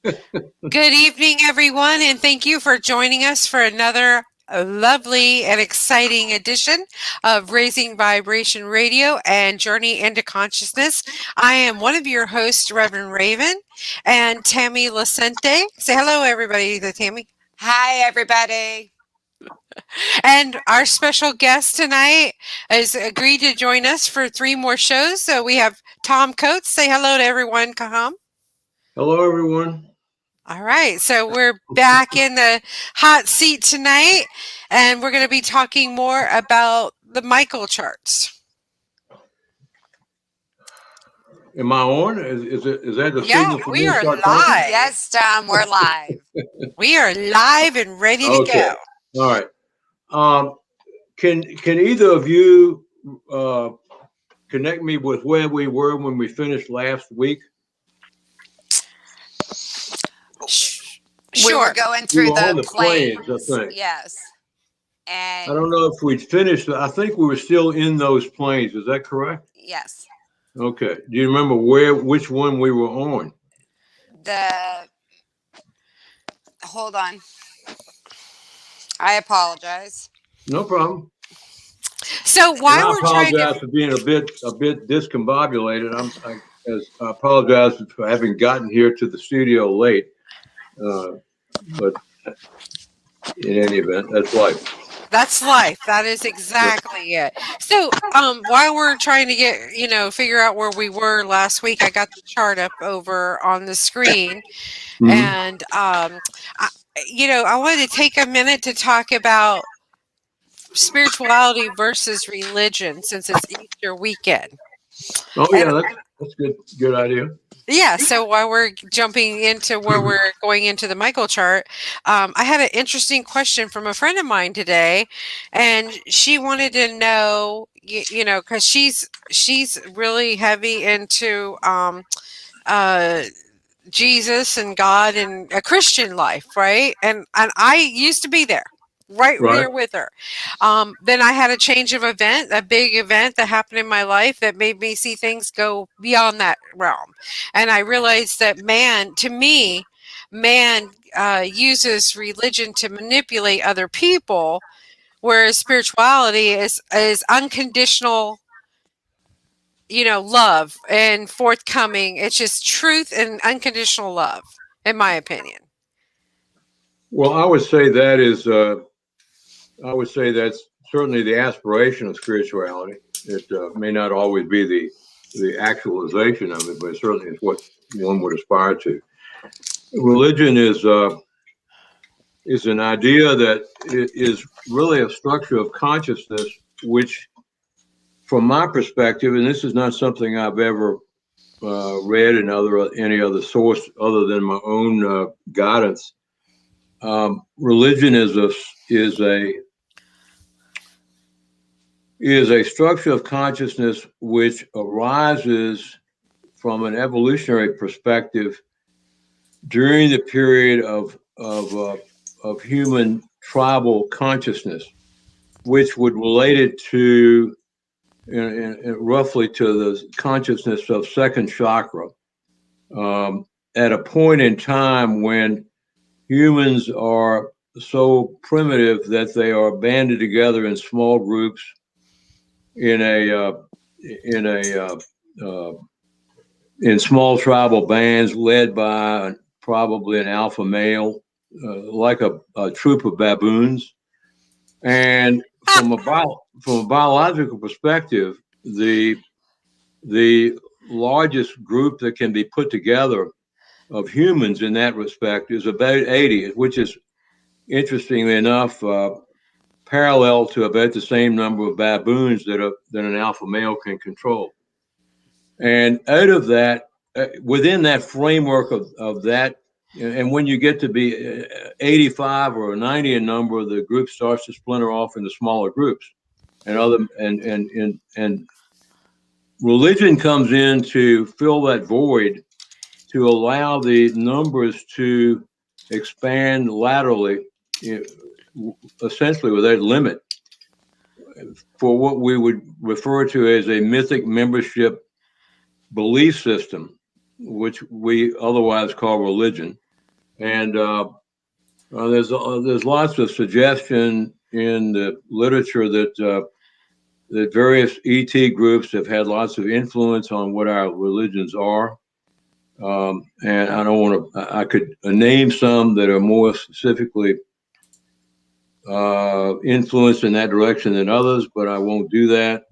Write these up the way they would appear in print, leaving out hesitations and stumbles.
Good evening, everyone, and thank you for joining us for another lovely and exciting edition of Raising Vibration Radio and Journey into Consciousness. I am one of your hosts, Reverend Raven, and Tammy Lacente. Say hello, everybody, to Tammy. Hi, everybody. And our special guest tonight has agreed to join us for 3 more shows. So we have Tom Coates. Say hello to everyone, Kaham. Hello, everyone. All right, so we're back in the hot seat tonight, and we're going to be talking more about the Michael charts. Am I on? Is that the Yeah, signal for we me to are start talking? live. Yes, Tom, we're live. We are live and ready to Okay. go. All right. Can either of you connect me with where we were when we finished last week? We were Sure. going We through were on the the plains, I plains. think. Yes. I And don't know if we'd finished. I think we were still in those plains. Is that correct? yes, Okay. Do you remember which one we were on? hold on. I apologize. No problem. So And while I we're trying apologize to, for being a bit discombobulated. I apologize for having gotten here to the studio late. But in any event, that's life. that's life. That is exactly it. So while we're trying to figure out where we were last week, I got the chart up over on the screen. Mhm. And, I wanted to take a minute to talk about spirituality versus religion since it's Easter weekend. Oh And yeah, that's good idea. yeah, so while we're jumping into where we're going into the Michael chart, I had an interesting question from a friend of mine today, and she wanted to know, because she's really heavy into Jesus and God and a Christian life, right? And I used to be there, right Right. there with her. Then I had a change of event, a big event that happened in my life that made me see things go beyond that realm. And I realized that man uses religion to manipulate other people, whereas spirituality is unconditional, love and forthcoming. It's just truth and unconditional love, in my opinion. Well, I would say that's certainly the aspiration of spirituality. It may not always be the actualization of it, but certainly it's what one would aspire to. Religion is an idea that is really a structure of consciousness, which, from my perspective, and this is not something I've ever read in any other source other than my own guidance. Religion is a structure of consciousness which arises from an evolutionary perspective during the period of human tribal consciousness, which would relate it to roughly to the consciousness of second chakra, at a point in time when humans are so primitive that they are banded together in small groups in small tribal bands led by probably an alpha male, like a troop of baboons. And from a biological perspective, the largest group that can be put together of humans in that respect is about 80, which is, interestingly enough, parallel to about the same number of baboons that an alpha male can control. And out of that, within that framework of that, and when you get to be 85 or 90 in number, the group starts to splinter off into smaller groups, and religion comes in to fill that void, to allow the numbers to expand laterally, essentially without limit, for what we would refer to as a mythic membership belief system, which we otherwise call religion. And there's lots of suggestion in the literature that that various ET groups have had lots of influence on what our religions are. And I don't want to, I could name some that are more specifically influenced in that direction than others, but I won't do that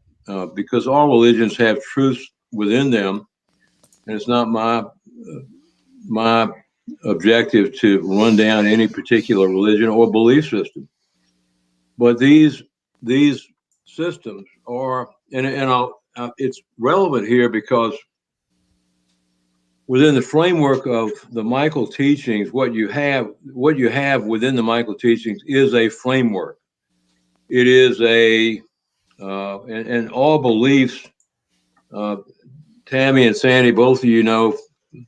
because all religions have truths within them. And it's not my objective to run down any particular religion or belief system. But these systems are, it's relevant here because within the framework of the Michael teachings, what you have within the Michael teachings is a framework. It is and all beliefs. Tammy and Sandy, both of you know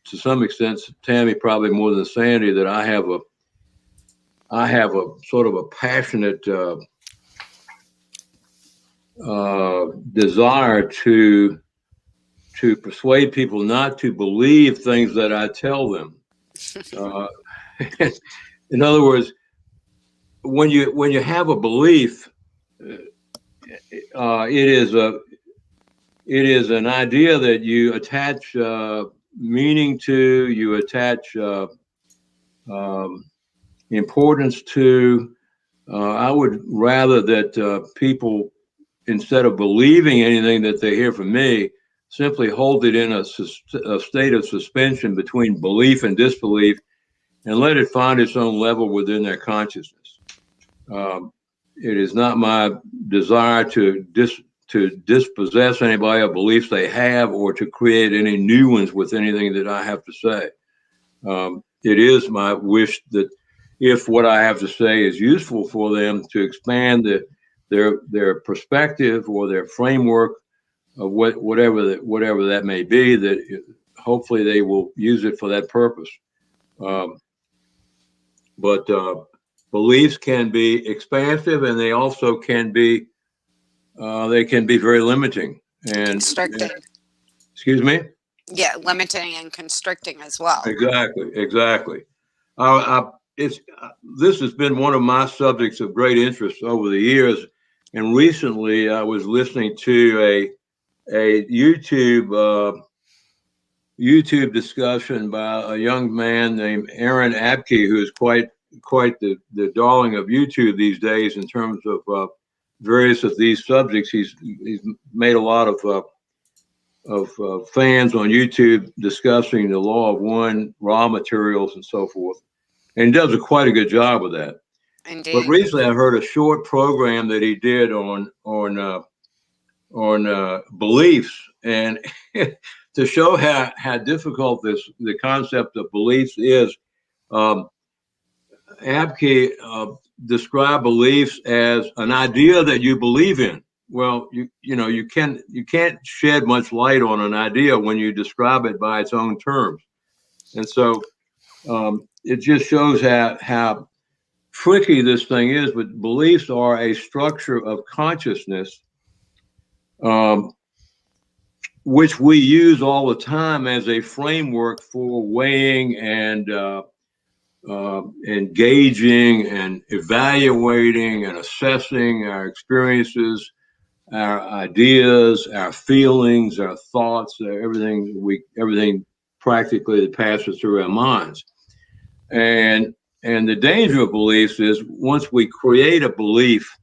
to some extent, Tammy probably more than Sandy, that I have a sort of a passionate desire to persuade people not to believe things that I tell them. In other words, when you have a belief, it is an idea that you attach meaning to, you attach importance to. I would rather that people, instead of believing anything that they hear from me, simply hold it in a state of suspension between belief and disbelief and let it find its own level within their consciousness. It is not my desire to dispossess anybody of beliefs they have or to create any new ones with anything that I have to say. It is my wish that if what I have to say is useful for them, to expand their perspective or their framework of whatever that may be, that hopefully they will use it for that purpose. But beliefs can be expansive, and they also can be very limiting and Constricting. Excuse me. Yeah, limiting and constricting as well. Exactly. This has been one of my subjects of great interest over the years, and recently I was listening to a YouTube discussion by a young man named Aaron Abke, who is quite the darling of YouTube these days in terms of various of these subjects. He's made a lot of fans on YouTube discussing the law of one, raw materials, and so forth, and he does quite a good job with that. Indeed. But recently, I heard a short program that he did on beliefs, and to show how difficult the concept of beliefs is. Abke described beliefs as an idea that you believe in. Well, you can't shed much light on an idea when you describe it by its own terms, and so it just shows how tricky this thing is. But beliefs are a structure of consciousness, which we use all the time as a framework for weighing and engaging and evaluating and assessing our experiences, our ideas, our feelings, our thoughts, everything practically that passes through our minds. And the danger of beliefs is once we create a belief,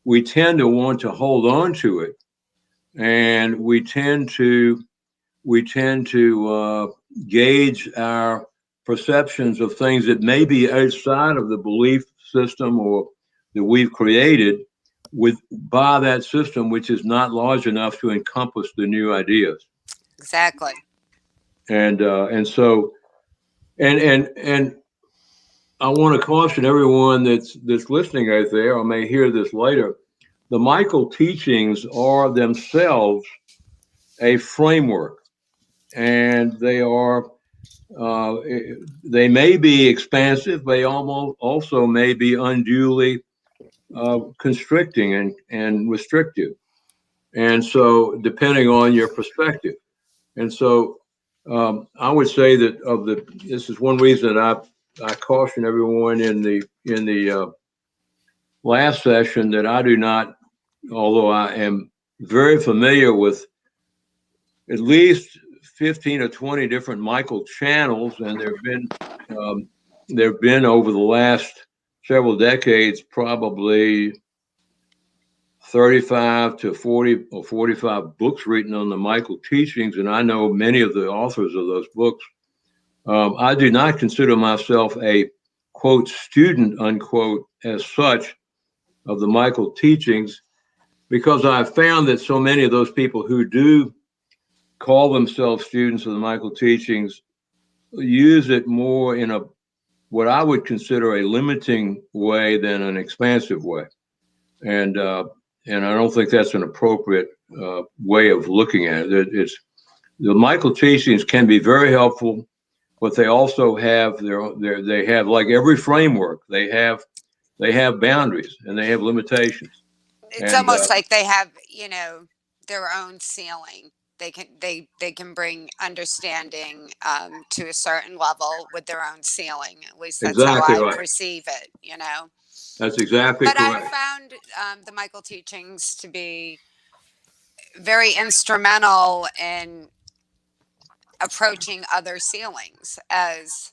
we tend to want to hold on to it, and we tend to gauge our perceptions of things that may be outside of the belief system or that we've created by that system, which is not large enough to encompass the new ideas. Exactly. And so I want to caution everyone that's listening out there, or may hear this later. The Michael teachings are themselves a framework, and they may be expansive, they also may be unduly constricting and restrictive. And so, depending on your perspective. And so, I would say that this is one reason I caution everyone in the last session that I do not, although I am very familiar with at least 15 or 20 different Michael channels, and there have been over the last several decades probably 35 to 40 or 45 books written on the Michael teachings, and I know many of the authors of those books. I do not consider myself a quote student unquote as such of the Michael teachings, because I've found that so many of those people who do call themselves students of the Michael teachings use it more in a what I would consider a limiting way than an expansive way, and I don't think that's an appropriate way of looking at it. It's the Michael teachings can be very helpful, but they also have they have, like every framework, they have boundaries and they have limitations. It's And almost like they have, their own ceiling. They can bring understanding to a certain level with their own ceiling. At least that's how exactly I right. perceive it. That's exactly But I correct. found the Michael teachings to be very instrumental in approaching other ceilings as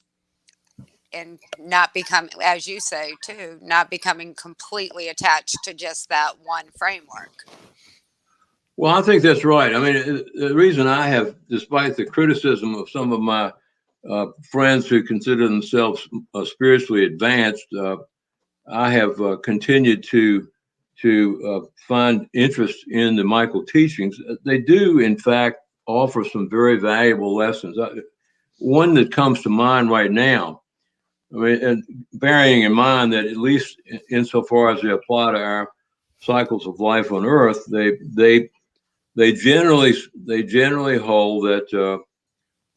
and not become, as you say too, not becoming completely attached to just that one framework. Well, I think that's right. I mean, the reason I have, despite the criticism of some of my friends who consider themselves spiritually advanced, I have continued to find interest in the Michael teachings. They do, in fact, offer some very valuable lessons. One that comes to mind right now, I mean, and bearing in mind that at least insofar as they apply to our cycles of life on Earth, they generally hold that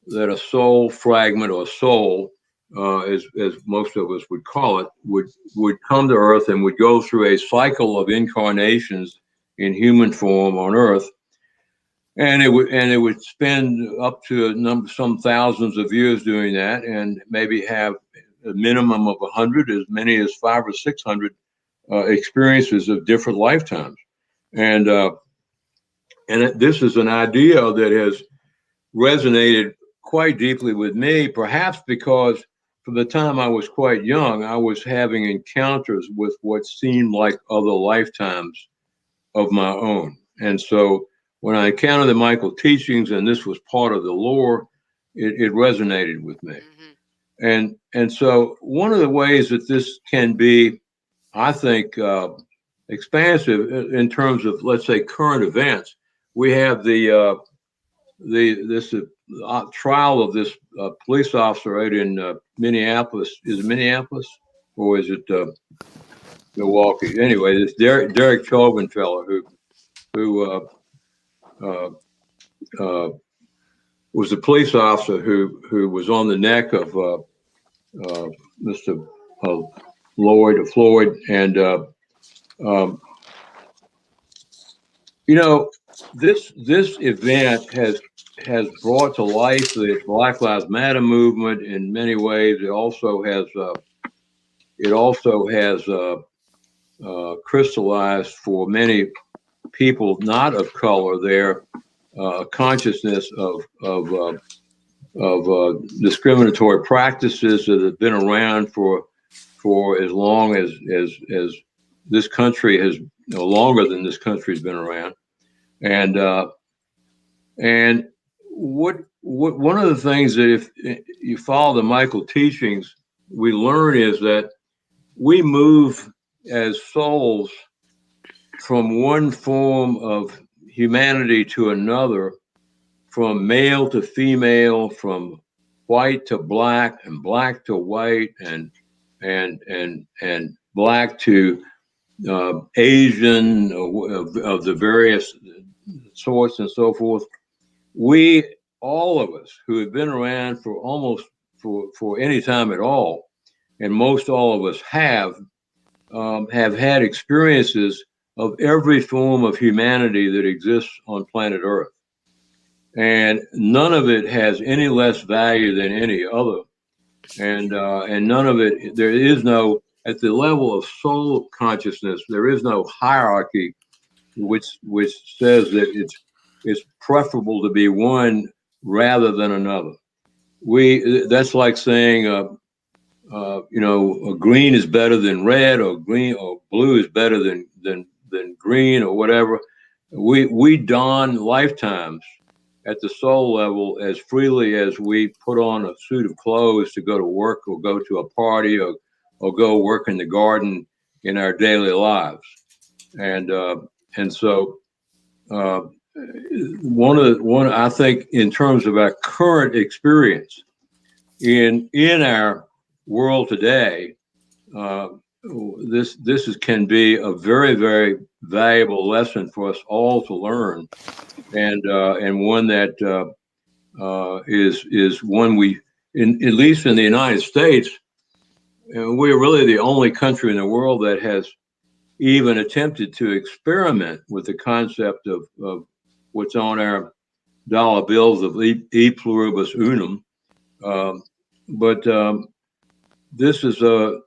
a soul fragment, or soul, as most of us would call it, would come to Earth and would go through a cycle of incarnations in human form on Earth, and it would spend up to some thousands of years doing that, and maybe have a minimum of 100, as many as 500 or 600 experiences of different lifetimes, and this is an idea that has resonated quite deeply with me, perhaps because from the time I was quite young, I was having encounters with what seemed like other lifetimes of my own. And so when I encountered the Michael teachings and this was part of the lore, it resonated with me. And so one of the ways that this can be, I think, expansive in terms of, let's say, current events, we have this trial of this police officer out in Minneapolis. Is it Minneapolis or is it Milwaukee? Anyway, this Derek Chauvin fellow who uh, uh, was the police officer who was on the neck of Mr. Floyd, and um, you know, this event has brought to life the Black Lives Matter movement in many ways. It also has crystallized for many people not of color their consciousness of discriminatory practices that have been around for as long as this country has, longer than this country's been around. And and what one of the things that, if you follow the Michael teachings, we learn is that we move as souls from one form of humanity to another, from male to female, from white to black, and black to white, and black to Asian, of the various sorts and so forth. We, all of us who have been around for almost for any time at all, and most all of us have had experiences of every form of humanity that exists on planet Earth. and none of it has any less value than any other. And none of it, there is no, at the level of soul consciousness, there is no hierarchy which says that it's preferable to be one rather than another. That's like saying green is better than red, or green or blue is better than green, or whatever. We don lifetimes at the soul level as freely as we put on a suit of clothes to go to work or go to a party or go work in the garden in our daily lives. And so one I think in terms of our current experience in our world today, this can be a very, very valuable lesson for us all to learn, and one that is one we, at least in the United States, we're really the only country in the world that has even attempted to experiment with the concept of what's on our dollar bills of e pluribus unum. But this is a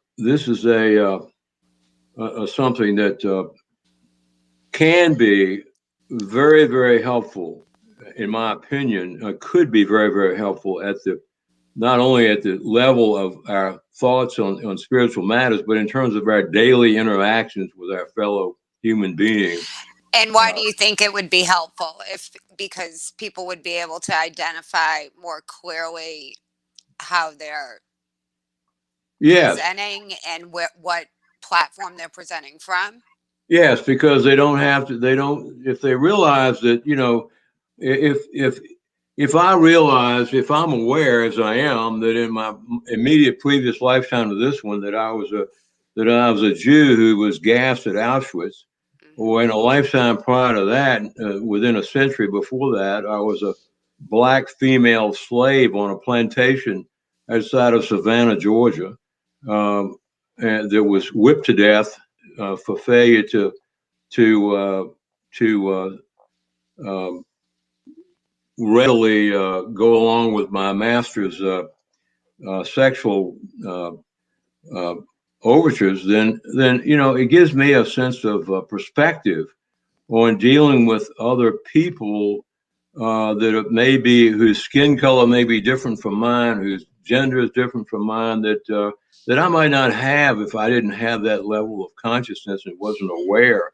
something that can be very, very helpful, in my opinion. Could be very, very helpful at the, not only at the level of our thoughts on spiritual matters, but in terms of our daily interactions with our fellow human beings. And why do you think it would be helpful? Because people would be able to identify more clearly how they're presenting and what platform they're presenting from? Yes, because they don't have to, if they realize that, if I realize, if I'm aware as I am, that in my immediate previous lifetime to this one, that I was a Jew who was gassed at Auschwitz, or in a lifetime prior to that, within a century before that, I was a black female slave on a plantation outside of Savannah, Georgia, and that was whipped to death for failure to readily go along with my master's sexual overtures. Then it gives me a sense of perspective on dealing with other people that may be, whose skin color may be different from mine, whose gender is different from mine, that I might not have if I didn't have that level of consciousness and wasn't aware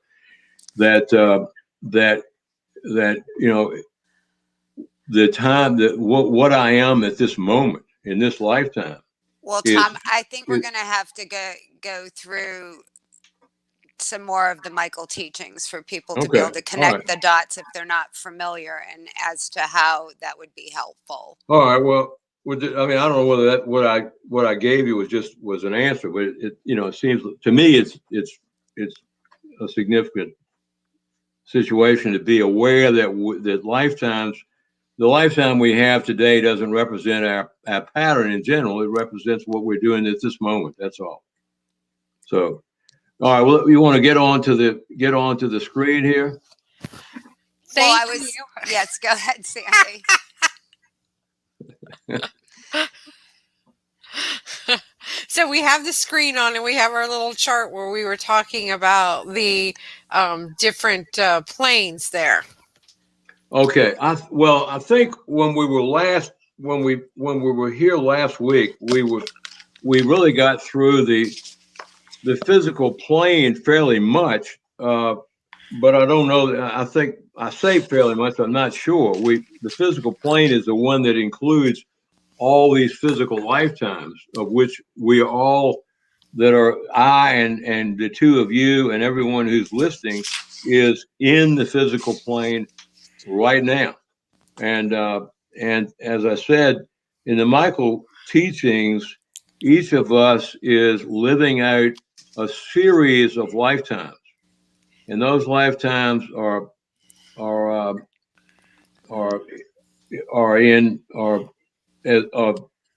that the time that what I am at this moment in this lifetime. Well, Tom, I think we're going to have to go through some more of the Michael teachings for people to be able to connect the dots if they're not familiar, and as to how that would be helpful. All right. Well, I mean, I don't know whether that what I gave you was an answer, but it seems to me it's a significant situation to be aware that the lifetime we have today doesn't represent our pattern in general. It represents what we're doing at this moment. That's all. So, all right. Well, you want to get onto the screen here? Thank you. Yes, go ahead, Sandy. So we have the screen on, and we have our little chart where we were talking about the different planes there. Okay. I think when we were here last week, we really got through the physical plane fairly much, but I don't know. I think I say fairly much. I'm not sure. The physical plane is the one that includes all these physical lifetimes, of which we all, that are I and the two of you and everyone who's listening, is in the physical plane right now. And as I said in the Michael teachings, each of us is living out a series of lifetimes, and those lifetimes are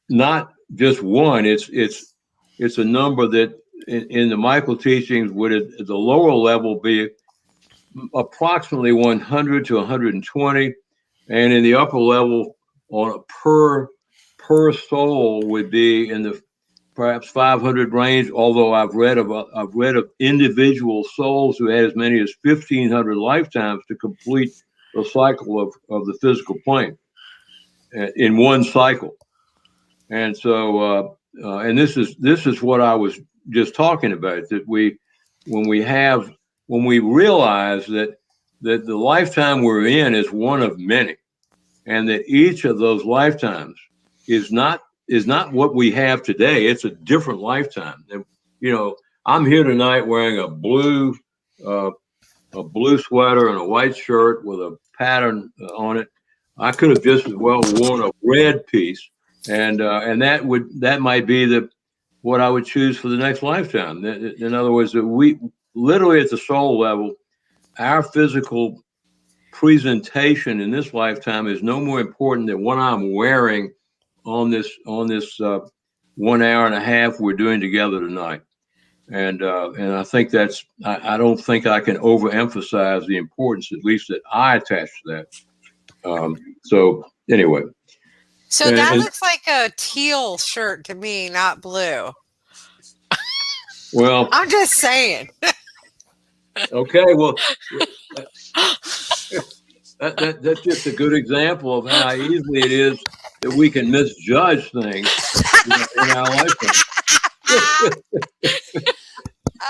not just one. It's a number that in the Michael teachings would at the lower level be approximately 100 to 120, and in the upper level, on a per soul would be in the perhaps 500 range. Although I've read of individual souls who had as many as 1,500 lifetimes to complete the cycle of the physical plane in one cycle. And so, and this is what I was just talking about, that when we realize that the lifetime we're in is one of many, and that each of those lifetimes is not what we have today. It's a different lifetime. And, I'm here tonight wearing a blue sweater and a white shirt with a pattern on it. I could have just as well worn a red piece, and that might be what I would choose for the next lifetime. In other words, that we literally at the soul level, our physical presentation in this lifetime is no more important than what I'm wearing on this 1 hour and a half we're doing together tonight. And I think I don't think I can overemphasize the importance, at least that I attach to that. So anyway. So that looks like a teal shirt to me, not blue. Well, I'm just saying. Okay, well, that's just a good example of how easily it is that we can misjudge things in our lifetime.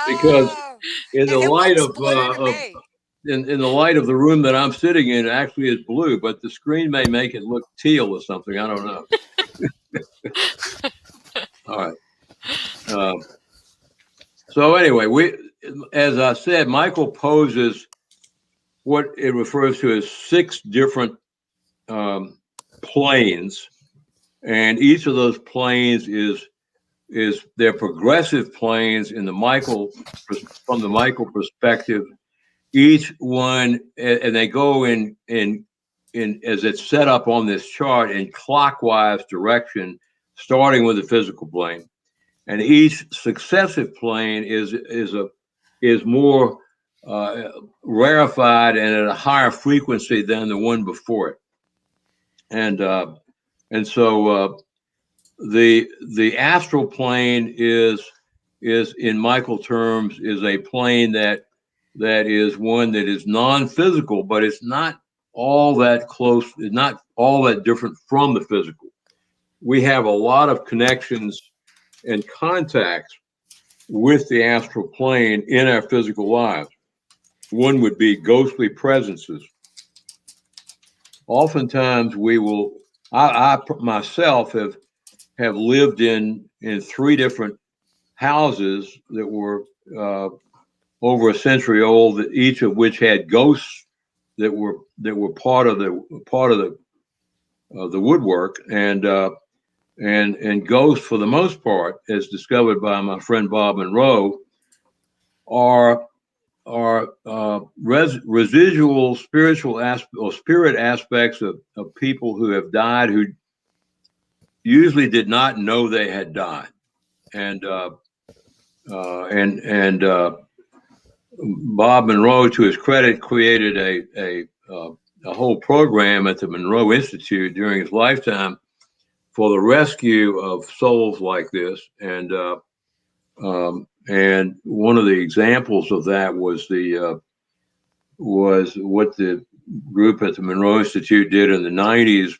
Because in the light of in the light of the room that I'm sitting in, it actually is blue, but the screen may make it look teal or something. I don't know. All right. So anyway, as I said, Michael poses what it refers to as 6 different planes, and each of those planes is they're progressive planes from the Michael perspective. Each one, and they go in as it's set up on this chart in clockwise direction, starting with the physical plane, and each successive plane is more rarefied and at a higher frequency than the one before it, and so the astral plane is in Michael terms is a plane that is one that is non-physical, but it's not all that close, it's not all that different from the physical. We have a lot of connections and contacts with the astral plane in our physical lives. One would be ghostly presences. Oftentimes I myself have lived in 3 different houses that were over a century old, each of which had ghosts that were part of the woodwork, and ghosts, for the most part, as discovered by my friend Bob Monroe, are residual spiritual or spirit aspects of people who have died, who usually did not know they had died, and Bob Monroe, to his credit, created a whole program at the Monroe Institute during his lifetime for the rescue of souls like this, and one of the examples of that was what the group at the Monroe Institute did in the 90s,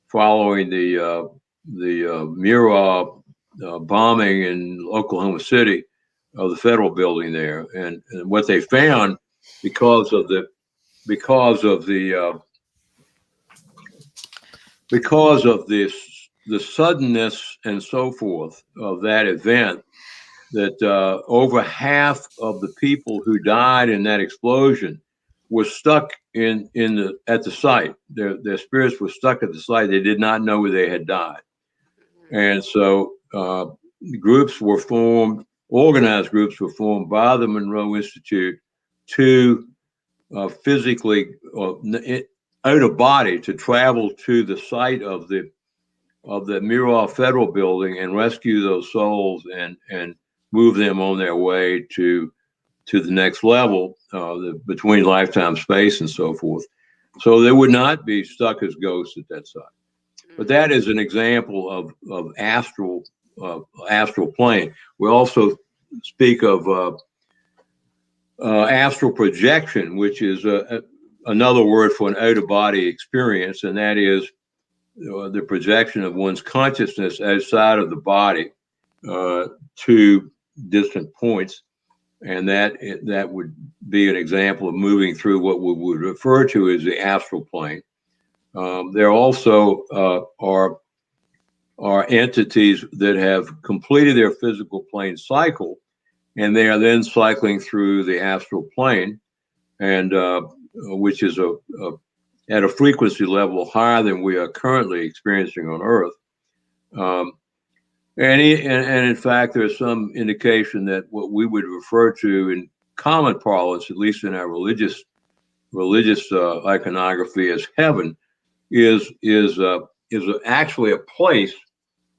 following the Murrah bombing in Oklahoma City of the federal building there, and what they found, because of the suddenness and so forth of that event, that over half of the people who died in that explosion were stuck at the site. Their spirits were stuck at the site. They did not know they had died, and so groups were formed. Organized groups were formed by the Monroe Institute to physically, out of body, to travel to the site of the Murrah Federal Building and rescue those souls and move them on their way to the next level, between lifetime space and so forth. So they would not be stuck as ghosts at that site. But that is an example of astral plane. We also speak of astral projection, which is another word for an out-of-body experience, and that is the projection of one's consciousness outside of the body to distant points, and that would be an example of moving through what we would refer to as the astral plane. There also are entities that have completed their physical plane cycle, and they are then cycling through the astral plane, and which is at a frequency level higher than we are currently experiencing on Earth. And in fact, there's some indication that what we would refer to in common parlance, at least in our religious iconography, as heaven, is actually a place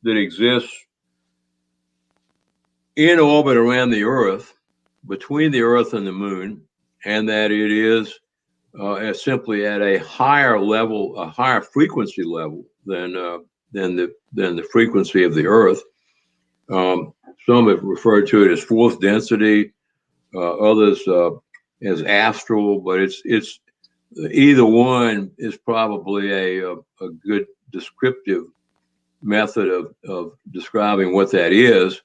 that exists in orbit around the Earth, between the Earth and the Moon, and that it is simply at a higher level, a higher frequency level than the frequency of the Earth. Some have referred to it as fourth density, others as astral, but it's either one is probably a good descriptive method of describing what that is.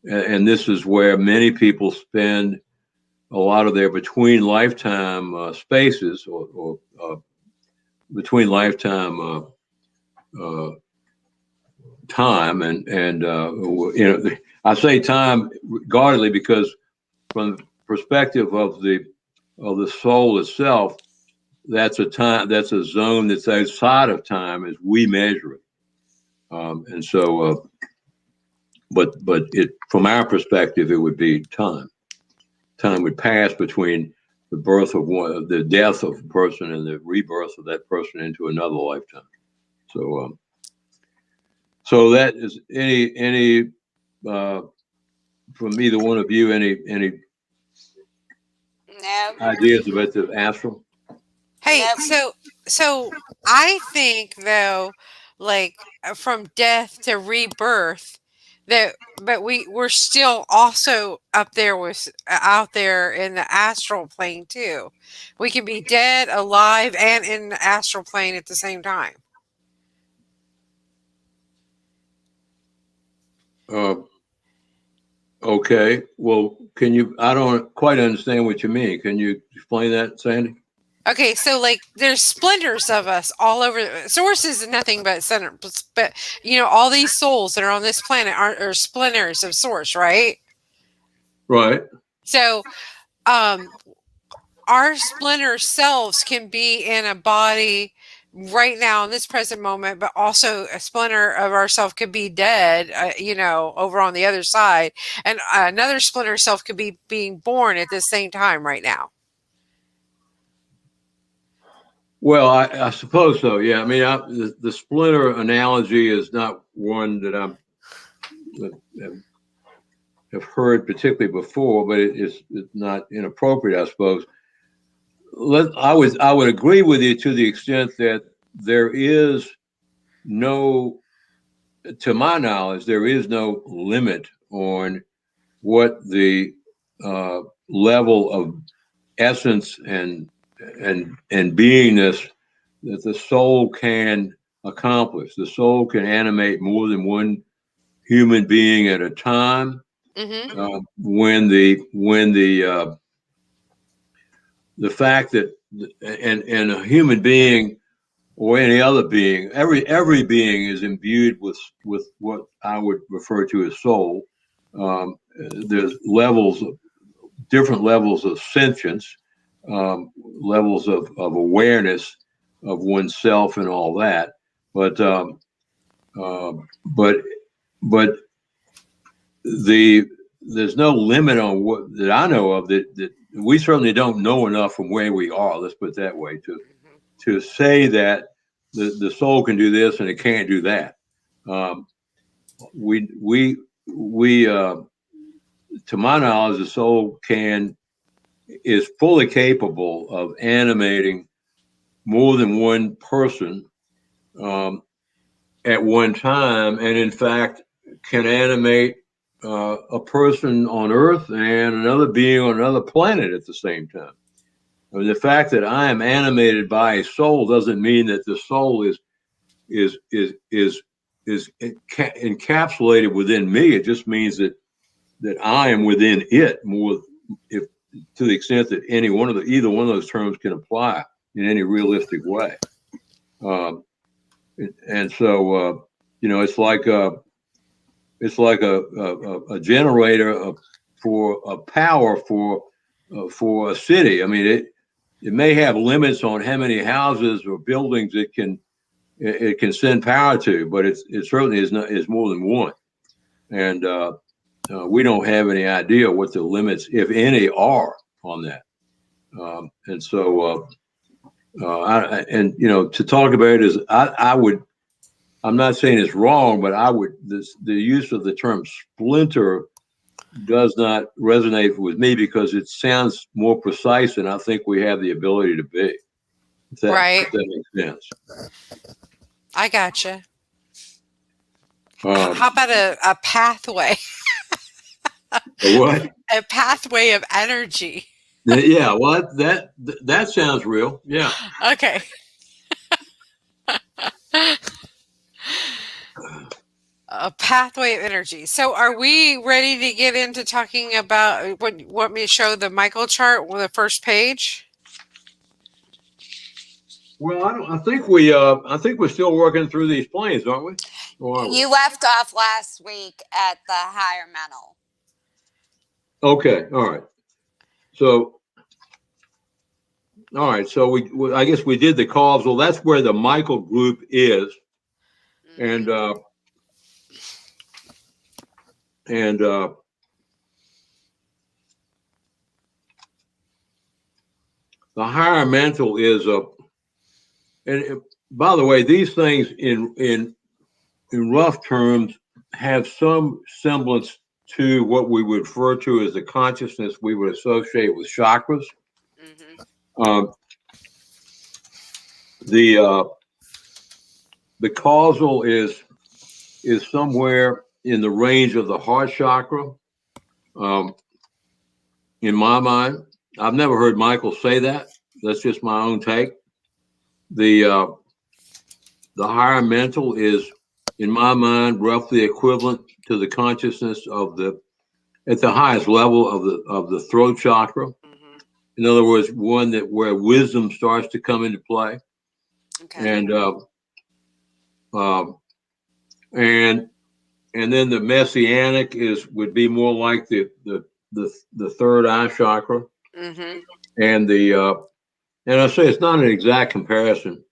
And this is where many people spend a lot of their between lifetime spaces or between lifetime time, and I say time guardedly because from the perspective of the soul itself, that's a zone that's outside of time as we measure it, and so but from our perspective, it would be time. Time would pass between the birth of one, the death of a person, and the rebirth of that person into another lifetime. So that is any from either one of you, any No. ideas about the astral? Hey, Nope. so I think though, like from death to rebirth, but we're still also up there with out there in the astral plane too. We can be dead, alive, and in the astral plane at the same time. Okay. Well, I don't quite understand what you mean. Can you explain that, Sandy? Okay, so like there's splinters of us all over. Source is nothing but center, but all these souls that are on this planet are splinters of Source, right? Right. So, our splinter selves can be in a body right now in this present moment, but also a splinter of ourself could be dead, over on the other side, and another splinter self could be being born at the same time right now. Well, I suppose so. Yeah. I mean, the splinter analogy is not one that have heard particularly before, but it's not inappropriate, I suppose. I would agree with you to the extent that there is to my knowledge, there is no limit on what the level of essence and beingness that the soul can accomplish. The soul can animate more than one human being at a time. Mm-hmm. When the fact that and a human being or any other being, every being is imbued with what I would refer to as soul. There's different levels of sentience, levels of awareness of oneself and all that. But there's no limit on what that I know of that we certainly don't know enough from where we are. Let's put it that way to say that the soul can do this and it can't do that. We to my knowledge, the soul is fully capable of animating more than one person at one time, and in fact can animate a person on Earth and another being on another planet at the same time. I mean, the fact that I am animated by a soul doesn't mean that the soul is encapsulated within me. It just means that I am within it more, if to the extent that either one of those terms can apply in any realistic way. And so it's like a generator for a power for a city. I mean, it may have limits on how many houses or buildings it can send power to, but it certainly is more than one. And we don't have any idea what the limits, if any, are on that. And so, to talk about it is, I'm not saying it's wrong, but the use of the term splinter does not resonate with me because it sounds more precise than I think we have the ability to be. Right. If that makes sense. I gotcha. How about a pathway? A what? A pathway of energy. Yeah, well, that sounds real. Yeah. Okay. A pathway of energy. So are we ready to get into talking about what? Want me to show the Michael chart on the first page? Well, I think we're still working through these planes, aren't we? Or are we? You left off last week at the higher mental. Okay. All right. So I guess we did the causal. That's where the Michael group is, and the higher mental is and by the way, these things in rough terms have some semblance to what we would refer to as the consciousness we would associate with chakras. The causal is somewhere in the range of the heart chakra. In my mind, I've never heard Michael say that. That's just my own take. The higher mental is, in my mind, roughly equivalent to the consciousness at the highest level of the throat chakra. In other words, one where wisdom starts to come into play. Okay. And then the messianic would be more like the third eye chakra. And I say it's not an exact comparison.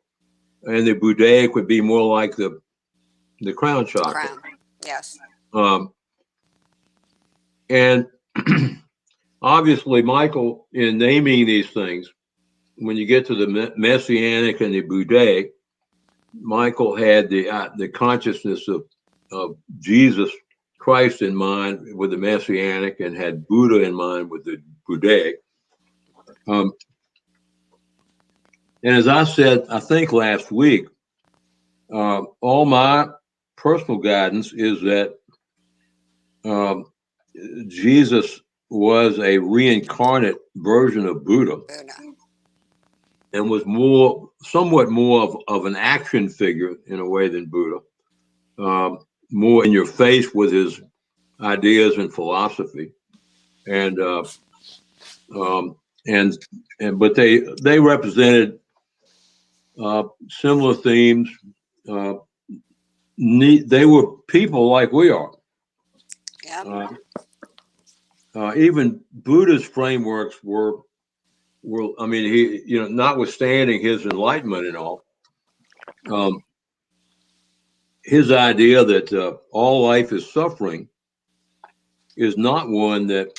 And the Buddhaic would be more like the crown chakra. Crown. Yes. And obviously, Michael, in naming these things, when you get to the messianic and the Buddhaic, Michael had the consciousness of Jesus Christ in mind with the messianic, and had Buddha in mind with the Buddhaic. And as I said, I think last week, all my personal guidance is that Jesus was a reincarnate version of Buddha, and was somewhat more of an action figure in a way than Buddha, more in your face with his ideas and philosophy, but they represented similar themes. They were people like we are. Yeah. Even Buddha's frameworks were. I mean, he, notwithstanding his enlightenment and all, his idea that all life is suffering is not one that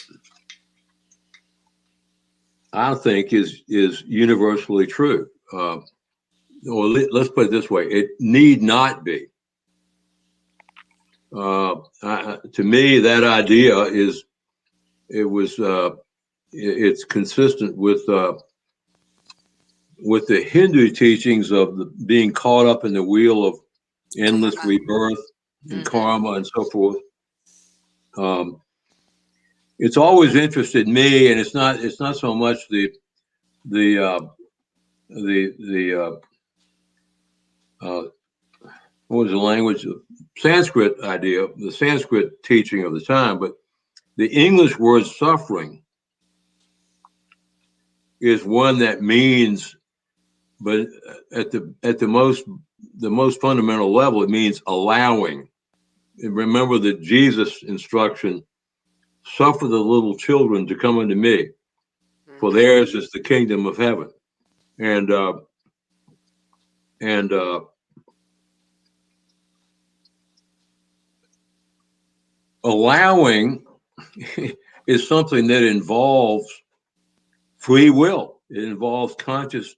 I think is universally true. Or let's put it this way: it need not be. To me, that idea it's consistent with with the Hindu teachings of being caught up in the wheel of endless rebirth and karma and so forth. It's always interested me, and it's not so much the what was the language? Sanskrit idea, the Sanskrit teaching of the time, but the English word suffering is one that means, but at the most fundamental level, it means allowing. And remember the Jesus instruction: suffer the little children to come unto me, for theirs is the kingdom of heaven. And allowing is something that involves free will. It involves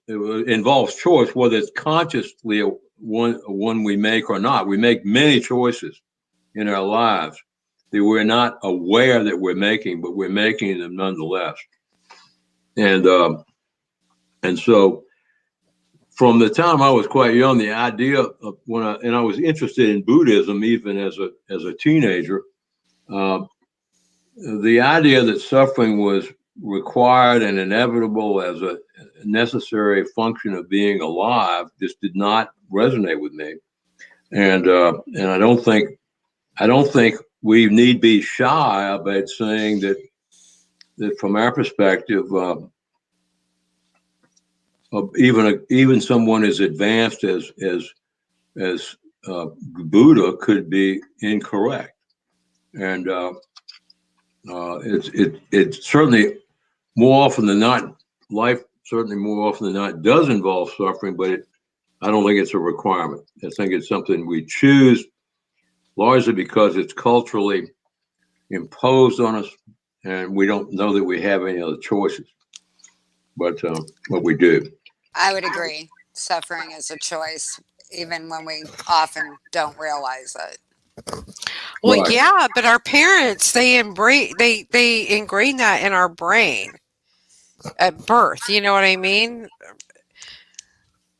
it involves choice, whether it's consciously one we make or not. We make many choices in our lives that we're not aware that we're making, but we're making them nonetheless. And so from the time I was quite young, the idea of I was interested in Buddhism even as a teenager. The idea that suffering was required and inevitable as a necessary function of being alive just did not resonate with me, and I don't think we need be shy about saying that from our perspective, even someone as advanced as Buddha could be incorrect, and it's certainly more often than not, life certainly more often than not does involve suffering, but I don't think it's a requirement. I think it's something we choose largely because it's culturally imposed on us, and we don't know that we have any other choices. But we do. I would agree. Suffering is a choice, even when we often don't realize it. Well, Right. yeah, but our parents, they ingrain that in our brain at birth. You know what I mean?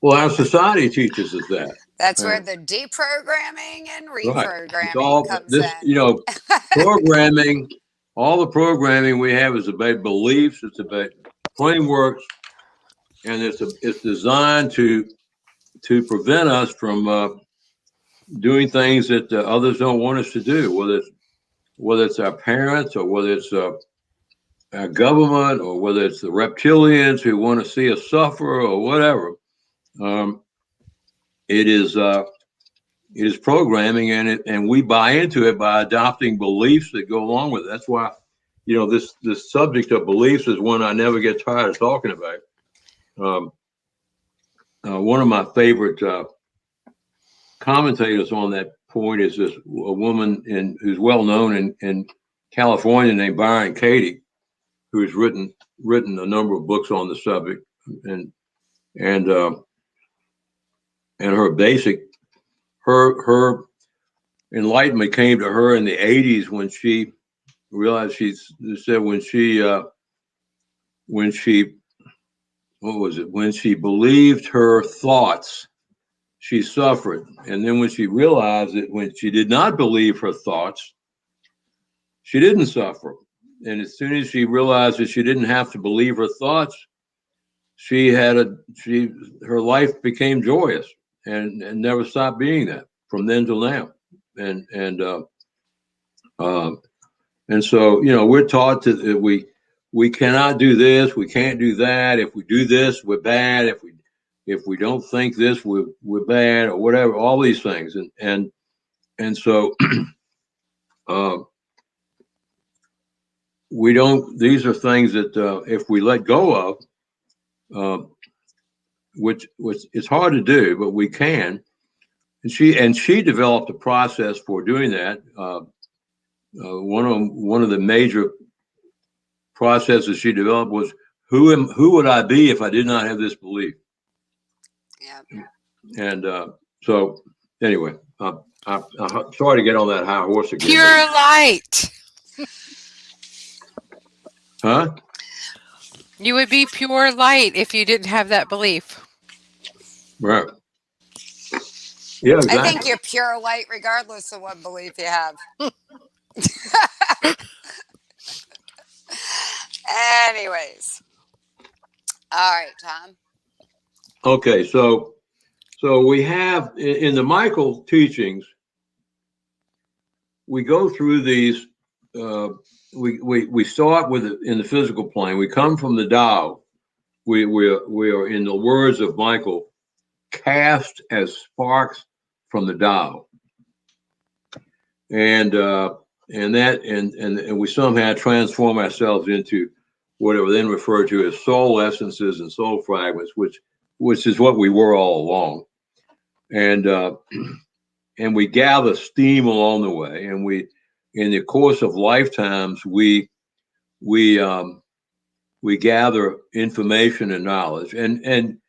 Well, our society teaches us that. That's where the deprogramming and Right. It's reprogramming all comes this, in. programming. All the programming we have is about beliefs. It's about frameworks, and it's designed to prevent us from doing things that others don't want us to do. Whether it's our parents, or whether it's our government, or whether it's the reptilians who want to see us suffer, or whatever. It is programming, and we buy into it by adopting beliefs that go along with it. That's why, this subject of beliefs is one I never get tired of talking about. One of my favorite commentators on that point is a woman who's well known in California named Byron Katie, who's written a number of books on the subject, and her enlightenment came to her in the 80s when she realized when she believed her thoughts, she suffered. And then when she realized that when she did not believe her thoughts, she didn't suffer. And as soon as she realized that she didn't have to believe her thoughts, her life became joyous and never stopped being that from then till now. And so, we're taught that we cannot do this, we can't do that. If we do this, we're bad. If we don't think this, we're bad, or whatever. All these things, and so we don't. These are things that if we let go of, which it's hard to do, but we can. And she developed a process for doing that. One of the major processes she developed was who would I be if I did not have this belief? Yeah. And so anyway, I'm sorry to get on that high horse again. Pure light. Huh? You would be pure light if you didn't have that belief. Right. Yeah, I think exactly. you're pure light regardless of what belief you have. Anyways. All right, Tom. Okay, so we have in the Michael teachings, we go through these. We start with in the physical plane. We come from the Tao. We are, in the words of Michael, cast as sparks from the Tao, and we somehow transform ourselves into what are then referred to as soul essences and soul fragments, which is what we were all along, and we gather steam along the way, and in the course of lifetimes, we gather information and knowledge, and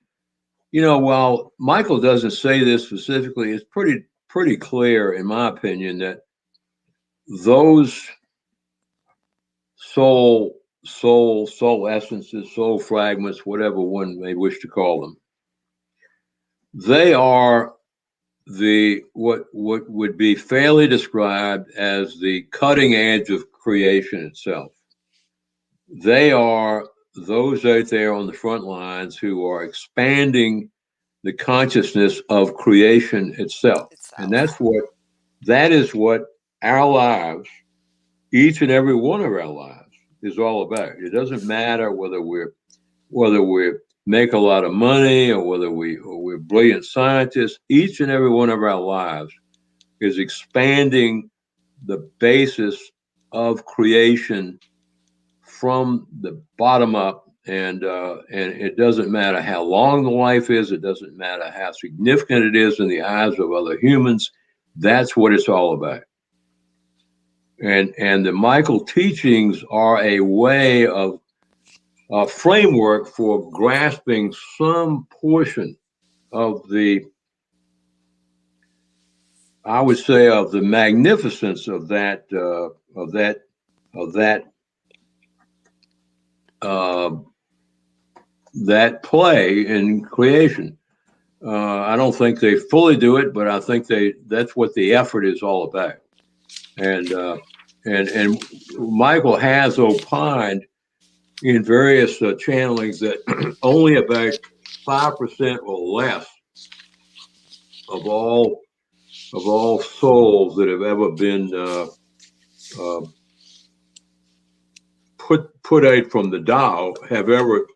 while Michael doesn't say this specifically, it's pretty clear, in my opinion, that those soul essences, soul fragments, whatever one may wish to call them, they are what would be fairly described as the cutting edge of creation itself. They are those out there on the front lines who are expanding the consciousness of creation itself. And that is what our lives, each and every one of our lives, is all about. It doesn't matter whether we make a lot of money or whether we're brilliant scientists. Each and every one of our lives is expanding the basis of creation from the bottom up, and it doesn't matter how long the life is. It doesn't matter how significant it is in the eyes of other humans. That's what it's all about. And the Michael teachings are a way of a framework for grasping some portion of I would say, of the magnificence of that that play in creation. I don't think they fully do it, but I think that's what the effort is all about. And Michael has opined in various channelings that only about 5% or less of all souls that have ever been put out from the Tao have ever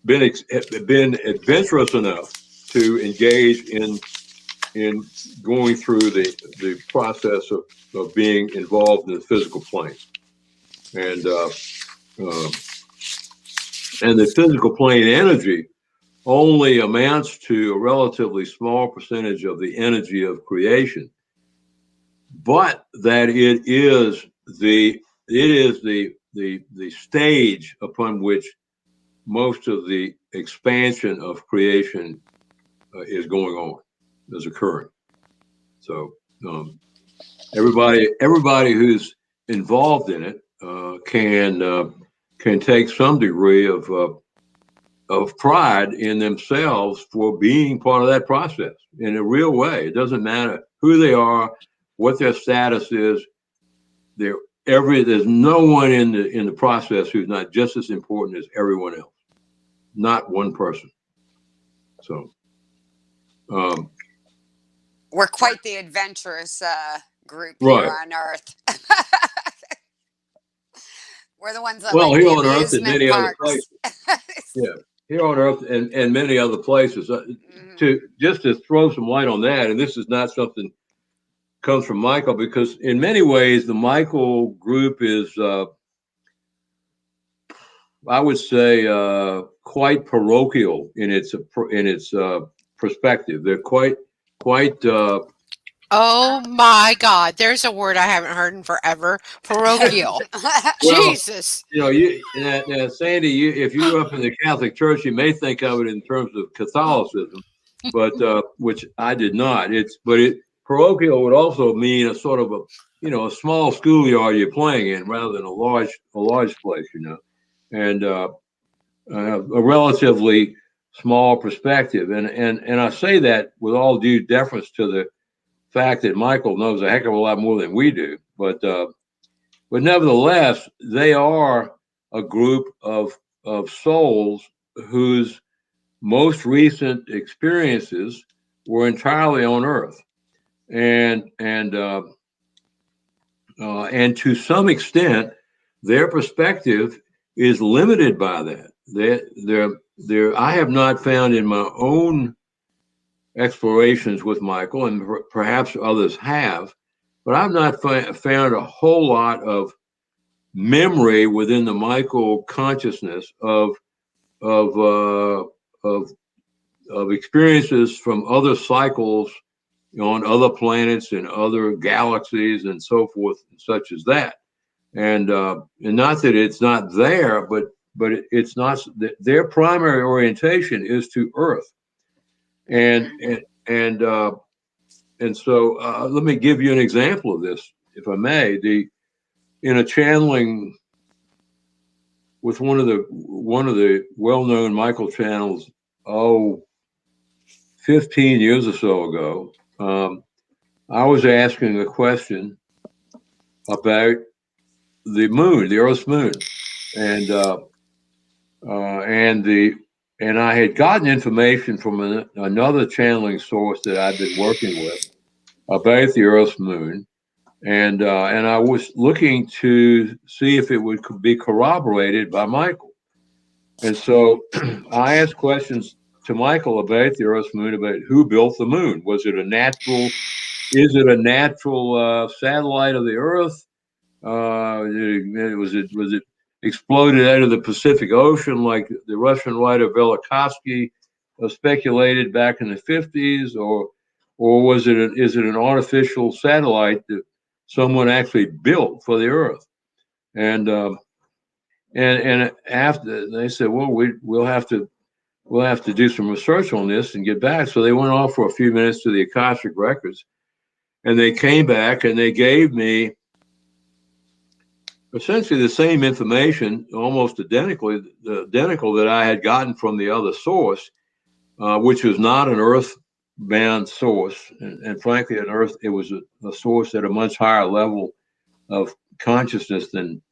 been adventurous enough to engage in going through the process of being involved in the physical plane, and the physical plane energy only amounts to a relatively small percentage of the energy of creation, but that it is the stage upon which most of the expansion of creation is going on, is occurring. So everybody who's involved in it can take some degree of pride in themselves for being part of that process in a real way. It doesn't matter who they are, what their status is. There's no one in the process who's not just as important as everyone else. Not one person. So we're quite the adventurous group right. here on Earth. We're the ones that well, like here the on Earth and many parks. other places. Yeah, here on Earth and many other places. To throw some light on that, and this is not something comes from Michael, because in many ways the Michael group is, I would say, quite parochial in its perspective. They're quite. Oh my God! There's a word I haven't heard in forever. Parochial. Jesus. Now, Sandy, if you grew up in the Catholic Church, you may think of it in terms of Catholicism, but which I did not. parochial would also mean a sort of a small schoolyard you're playing in rather than a large place, and a relatively small perspective. And I say that with all due deference to the fact that Michael knows a heck of a lot more than we do, but nevertheless, they are a group of souls whose most recent experiences were entirely on Earth, and to some extent, their perspective is limited by that. I have not found in my own explorations with Michael, and perhaps others have, but I've not found a whole lot of memory within the Michael consciousness of uh, of of experiences from other cycles on other planets and other galaxies and so forth, such as that. And not that it's not there, but it's not. Their primary orientation is to Earth, and and uh, and so let me give you an example of this, if I may. In a channeling with one of the well-known Michael channels, 15 years or so ago, I was asking a question about the moon, the Earth's moon, and and the and I had gotten information from another channeling source that I've been working with about the Earth's moon, and I was looking to see if it could be corroborated by Michael. And so I asked questions to Michael about the Earth's moon, about who built the moon. Is it a natural satellite of the Earth? Was it exploded out of the Pacific Ocean like the Russian writer Velikovsky speculated back in the 50s, or is it an artificial satellite that someone actually built for the Earth? And after they said, well, we'll have to do some research on this and get back. So they went off for a few minutes to the Akashic records, and they came back and they gave me essentially the same information, almost identical that I had gotten from the other source, which was not an earth-bound source, and frankly, it was a source at a much higher level of consciousness than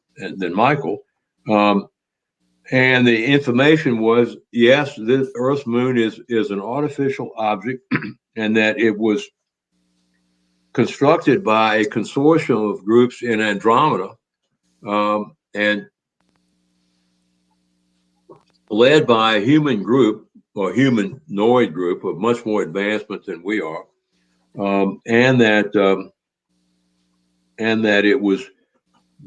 Michael. And the information was, yes, this Earth's moon is an artificial object, and that it was constructed by a consortium of groups in Andromeda, and led by a human group or humanoid group of much more advancement than we are, and that it was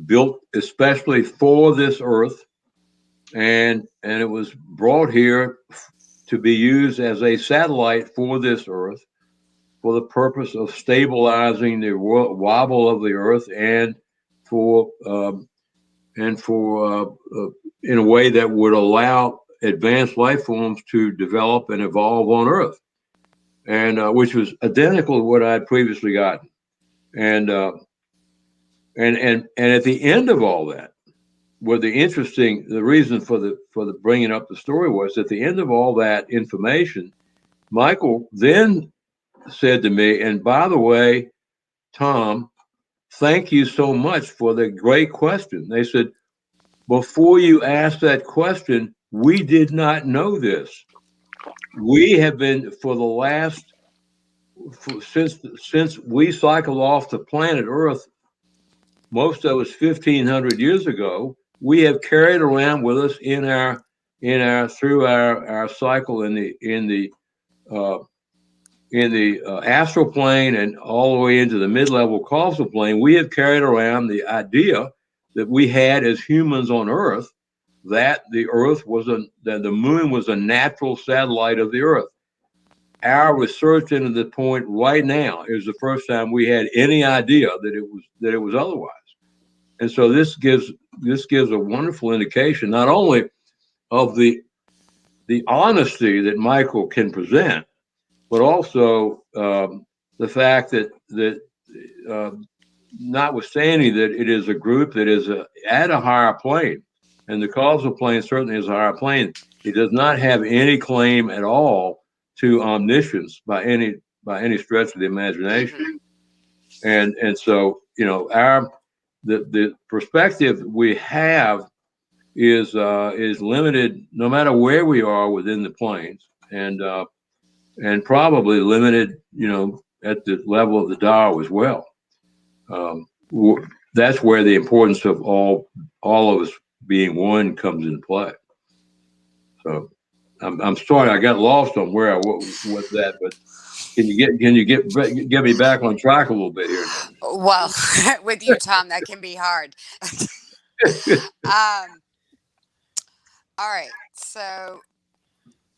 built especially for this Earth, and it was brought here to be used as a satellite for this Earth, for the purpose of stabilizing the wobble of the Earth, and for in a way that would allow advanced life forms to develop and evolve on Earth, and which was identical to what I had previously gotten, and at the end of all that, the reason for the bringing up the story was, at the end of all that information, Michael then said to me, and by the way, Tom, thank you so much for the great question. They said, before you asked that question, we did not know this. We have been, since we cycled off the planet Earth, most of us 1,500 years ago, we have carried around with us through our cycle in the astral plane and all the way into the mid-level causal plane. We have carried around the idea that we had as humans on Earth, that the moon was a natural satellite of the Earth. Our research into the point right now is the first time we had any idea that it was otherwise. And so this gives a wonderful indication, not only of the honesty that Michael can present, but also the fact that notwithstanding that it is a group that is at a higher plane, and the causal plane certainly is a higher plane, it does not have any claim at all to omniscience by any stretch of the imagination. And so, the perspective we have is limited no matter where we are within the planes, and probably limited, at the level of the Tao as well. That's where the importance of all of us being one comes into play. So I'm sorry I got lost on where I was that, but can you get me back on track a little bit here? Well, with you, Tom, that can be hard. All right. So,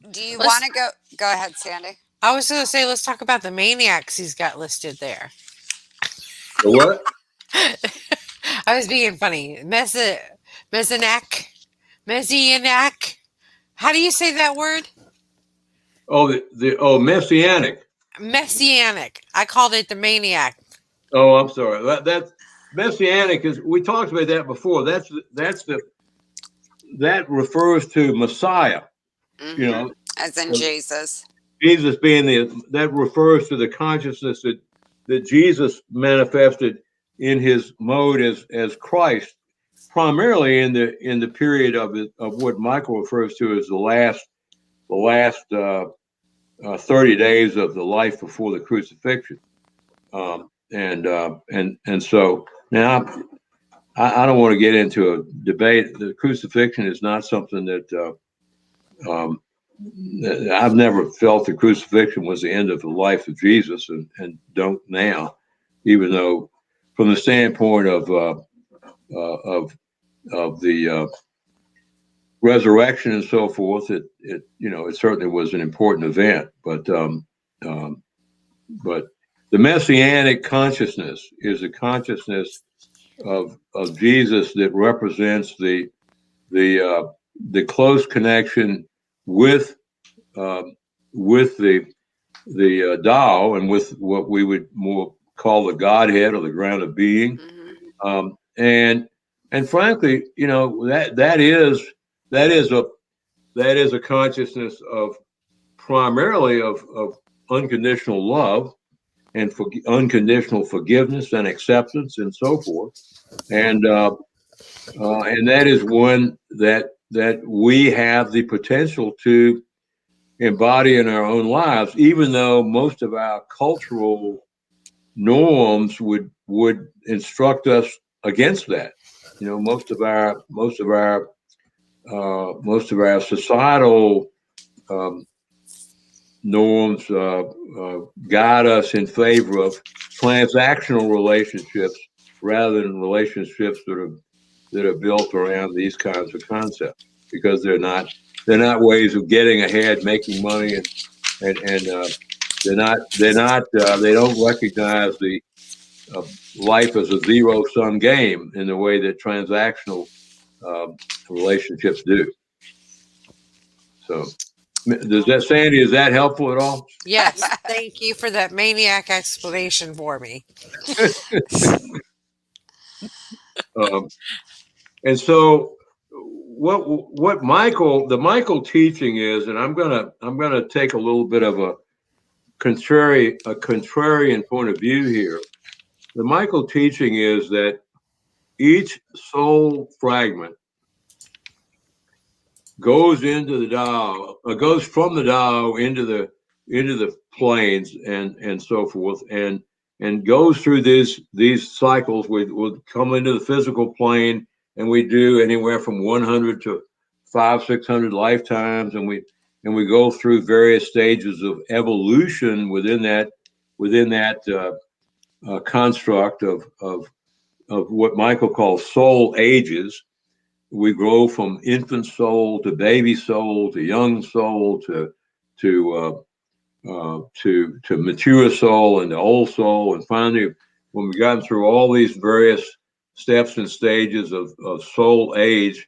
do you want to go? Go ahead, Sandy. I was going to say, let's talk about the maniacs he's got listed there. The what? I was being funny. Messianic. How do you say that word? Oh, messianic. Messianic. I called it the maniac. Oh, I'm sorry. That messianic is. We talked about that before. That refers to Messiah. As in Jesus. Jesus being that refers to the consciousness that Jesus manifested in his mode as Christ, primarily in the period of what Michael refers to as the last 30 days of the life before the crucifixion. And so now I don't want to get into a debate. The crucifixion is not something that I've never felt the crucifixion was the end of the life of Jesus, and don't now, even though from the standpoint of the resurrection and so forth, it certainly was an important event. But the messianic consciousness is a consciousness of Jesus that represents the close connection with the Tao and with what we would more call the Godhead or the ground of being. And frankly, that is a consciousness of primarily of unconditional love and unconditional forgiveness and acceptance and so forth. And that is one that we have the potential to embody in our own lives, even though most of our cultural norms would instruct us against that. Most of our societal norms guide us in favor of transactional relationships rather than relationships that are built around these kinds of concepts, because they're not ways of getting ahead, making money, and they don't recognize the life as a zero-sum game in the way that transactional relationships do. So, Sandy, is that helpful at all? Yes. Thank you for that maniac explanation for me. And so, what the Michael teaching is, and I'm gonna take a little bit of a contrarian point of view here. The Michael teaching is that each soul fragment goes into the Tao, goes from the Tao into the planes and so forth, and goes through these cycles. We'll come into the physical plane, and we do anywhere from 100 to 500-600 lifetimes, and we go through various stages of evolution within that construct of what Michael calls soul ages. We grow from infant soul to baby soul to young soul to mature soul and to old soul, and finally, when we've gotten through all these various steps and stages of soul age,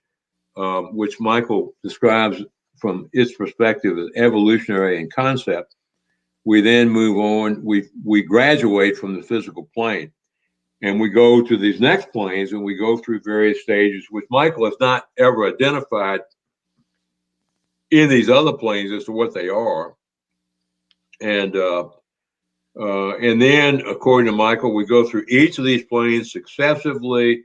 which Michael describes from its perspective as evolutionary in concept, we then move on. We graduate from the physical plane, and we go to these next planes, and we go through various stages, which Michael has not ever identified in these other planes as to what they are. And then, according to Michael, we go through each of these planes successively.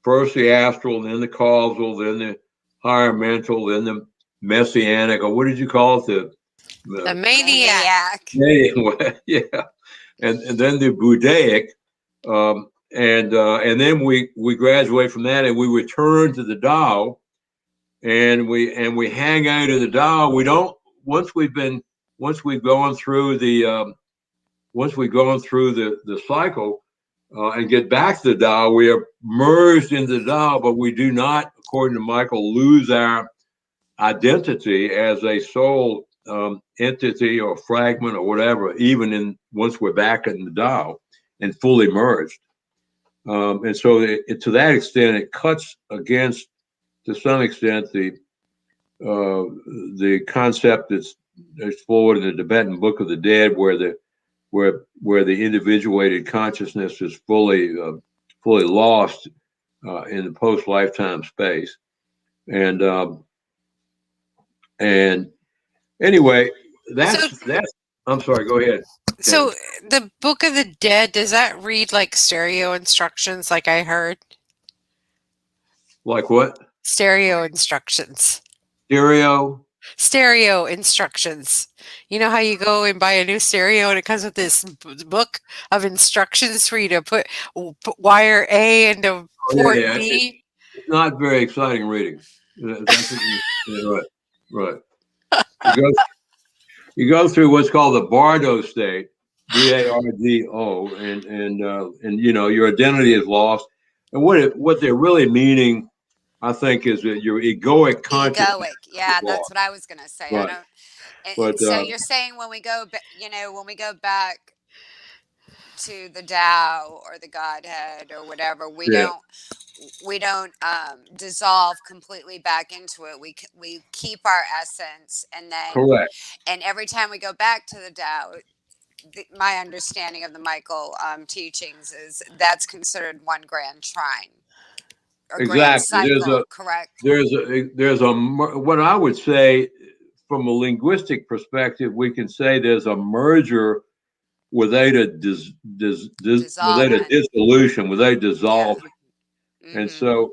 First the astral, then the causal, then the higher mental, then the messianic, or what did you call it? The maniac. Yeah, and then the Buddhaic, and then we graduate from that, and we return to the Tao, and we hang out in the Tao. We don't once we've gone through the cycle. And get back to the Tao, we are merged into the Tao, but we do not, according to Michael, lose our identity as a soul entity or fragment or whatever, even once we're back in the Tao and fully merged. And so to that extent, it cuts against, to some extent, the concept that's explored in the Tibetan Book of the Dead, where the individuated consciousness is fully lost in the post-lifetime space, and anyway, that's. I'm sorry. Go ahead. So the Book of the Dead, does that read like stereo instructions, like I heard? Like what? Stereo instructions. Stereo instructions. You know how you go and buy a new stereo and it comes with this book of instructions for you to put wire A into port B? It's not very exciting reading. Right. You go through what's called the Bardo state, Bardo, and your identity is lost. And what they're really meaning, I think, is that your egoic consciousness. Yeah, that's what I was going to say. Right. So you're saying when we go back to the Tao or the Godhead or whatever, we don't dissolve completely back into it. We keep our essence, and then correct. And every time we go back to the Tao, my understanding of the Michael teachings is that's considered one grand trine or grand cycle. Correct. There's a what I would say from a linguistic perspective, we can say there's a merger without a dissolution, without dissolving. Yeah. And so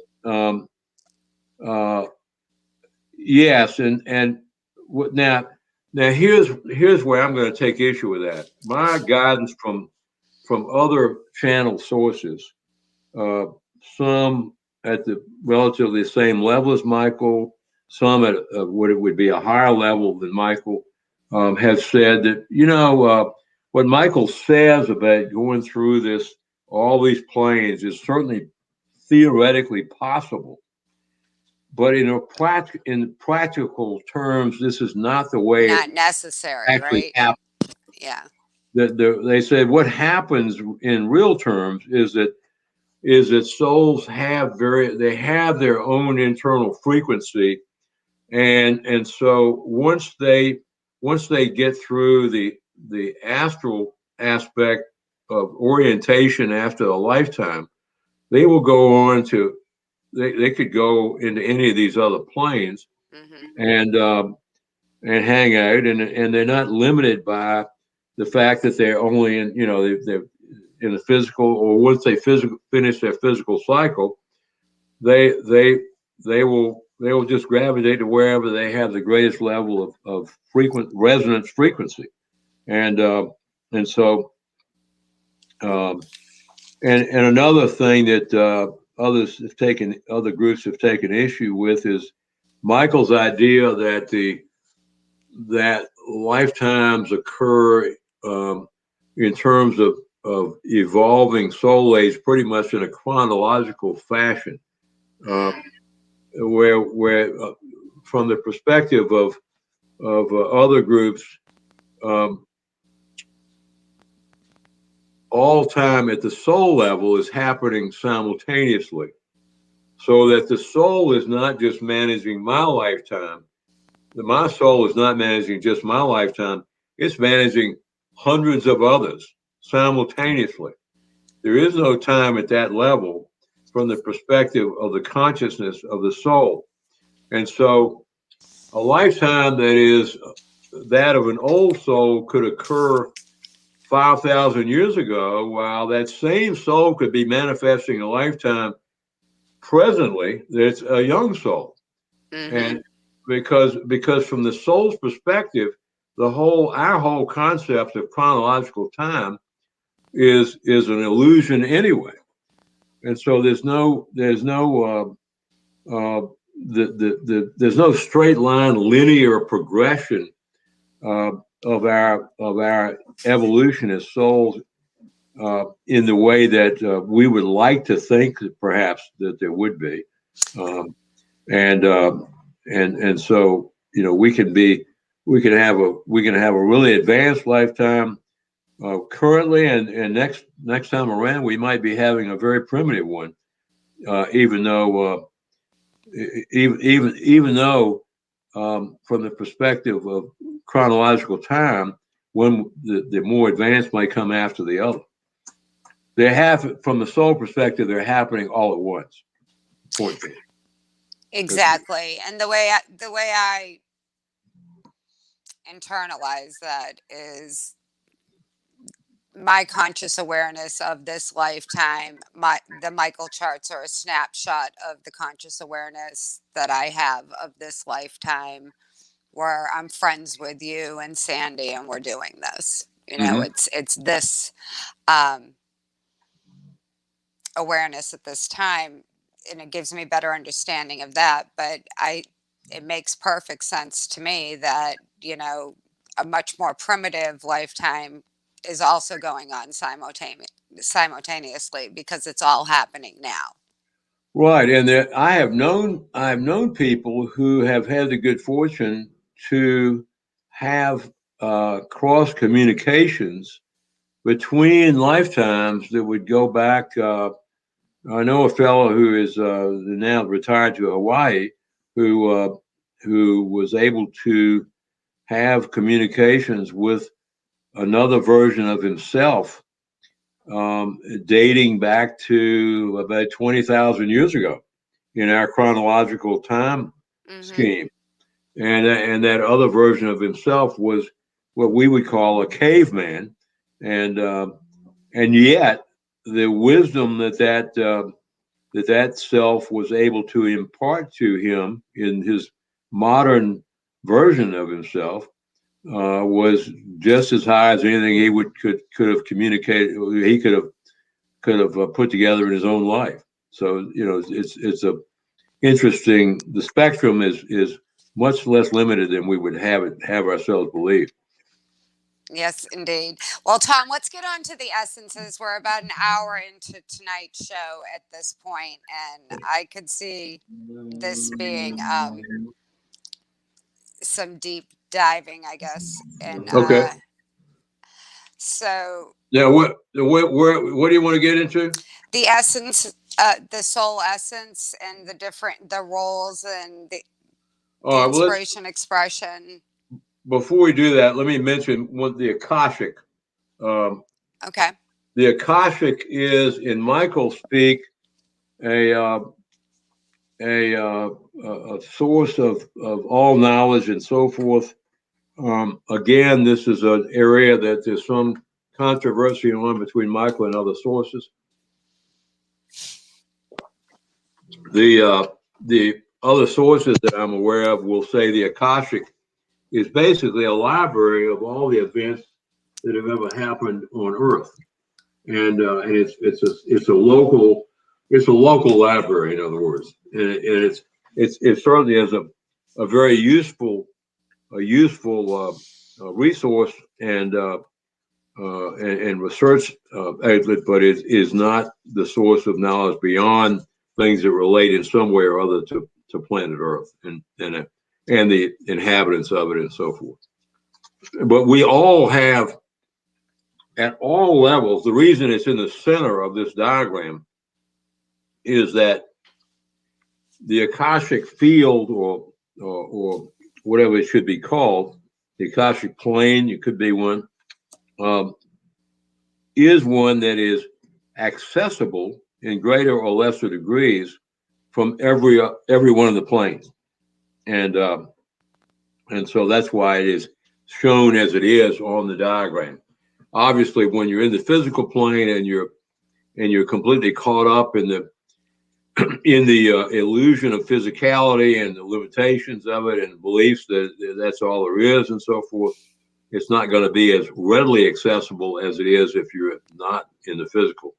yes, and what now here's where I'm going to take issue with that. My guidance from other channel sources, some at the relatively same level as Michael, some at what it would be a higher level than Michael, have said that what Michael says about going through all these planes is certainly theoretically possible, but in practical terms, this is not the way. Not necessary, actually right? Happens. Yeah. They said what happens in real terms is that souls have their own internal frequency, and so once they get through the astral aspect of orientation after a lifetime, they will go on to they could go into any of these other planes, and hang out, and they're not limited by the fact that they're only they're in the physical, or once they finish their physical cycle, they will just gravitate to wherever they have the greatest level of resonance frequency, and so and another thing that other groups have taken issue with is Michael's idea that lifetimes occur in terms of evolving soul age pretty much in a chronological fashion, where from the perspective of other groups, all time at the soul level is happening simultaneously, so that the soul is not just managing my lifetime. My soul is not managing just my lifetime. it's managing hundreds of others simultaneously. There is no time at that level from the perspective of the consciousness of the soul. And so a lifetime that is that of an old soul could occur 5,000 years ago, while that same soul could be manifesting a lifetime presently that's a young soul. Mm-hmm. And because from the soul's perspective, our whole concept of chronological time is an illusion anyway. And so there's no straight line linear progression of our evolution as souls in the way that we would like to think that perhaps that there would be, and so we can have a really advanced lifetime currently, and next time around we might be having a very primitive one, even though from the perspective of chronological time, one the more advanced might come after the other. From the soul perspective, they're happening all at once. Point being. Exactly. And the way I internalize that is my conscious awareness of this lifetime. The Michael charts are a snapshot of the conscious awareness that I have of this lifetime, where I'm friends with you and Sandy and we're doing this. It's this awareness at this time, and it gives me better understanding of that. But it makes perfect sense to me that a much more primitive lifetime is also going on simultaneously, because it's all happening now. Right, and I have known people who have had the good fortune to have cross communications between lifetimes that would go back. I know a fellow who is now retired to Hawaii, who was able to have communications with another version of himself, dating back to about 20,000 years ago in our chronological time scheme. And that other version of himself was what we would call a caveman. And yet the wisdom that self was able to impart to him in his modern version of himself was just as high as anything he could have communicated. He could have put together in his own life. So it's a interesting. The spectrum is much less limited than we would have ourselves believe. Yes, indeed. Well, Tom, let's get on to the essences. We're about an hour into tonight's show at this point, and I could see this being some deep diving, I guess. And okay. So yeah, what do you want to get into? The essence, the soul essence, and the roles and the inspiration, expression. Before we do that, let me mention what the Akashic. Okay. The Akashic is, in Michael speak, a source of all knowledge and so forth. Again, this is an area that there's some controversy on between Michael and other sources. The other sources that I'm aware of will say the Akashic is basically a library of all the events that have ever happened on Earth, and it's a local library, in other words, and it certainly is a very useful resource and research outlet, but it is not the source of knowledge beyond things that relate in some way or other to planet Earth and the inhabitants of it and so forth. But we all have, at all levels, the reason it's in the center of this diagram is that the Akashic field, or whatever it should be called, the Akashic plane, it could be one, is one that is accessible in greater or lesser degrees from every one of the planes, and so that's why it is shown as it is on the diagram. Obviously, when you're in the physical plane and you're completely caught up in the illusion of physicality and the limitations of it and the beliefs that that's all there is and so forth, it's not going to be as readily accessible as it is if you're not in the physical.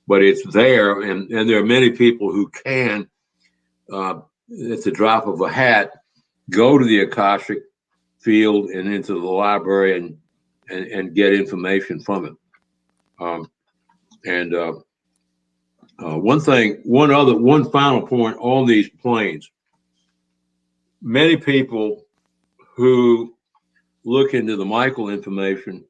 But it's there, and there are many people who can, at the drop of a hat, go to the Akashic field and into the library and get information from it. One final point on these planes. Many people who look into the Michael information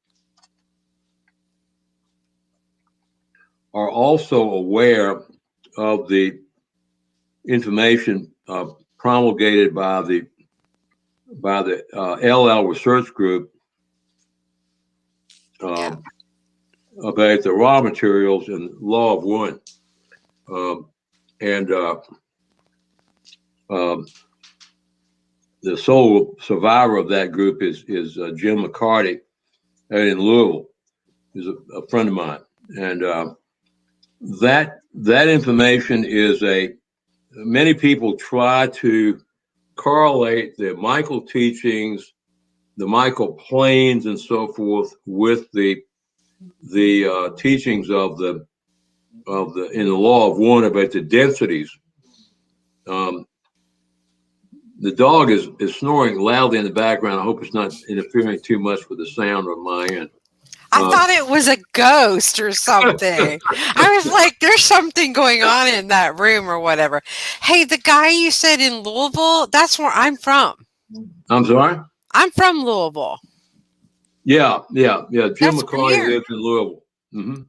are also aware of the information promulgated by the LL research group about the raw materials and law of one. The sole survivor of that group is Jim McCarty in Louisville. He's a friend of mine, and that information is many people try to correlate the Michael teachings, the Michael planes, and so forth with the teachings of the in the law of one about the densities. The dog is snoring loudly in the background. I hope it's not interfering too much with the sound on my end. I thought it was a ghost or something. I was like, there's something going on in that room or whatever. Hey, the guy you said in Louisville, that's where I'm from. I'm sorry? I'm from Louisville. Yeah. Jim McCarty lives in Louisville. Mm-hmm.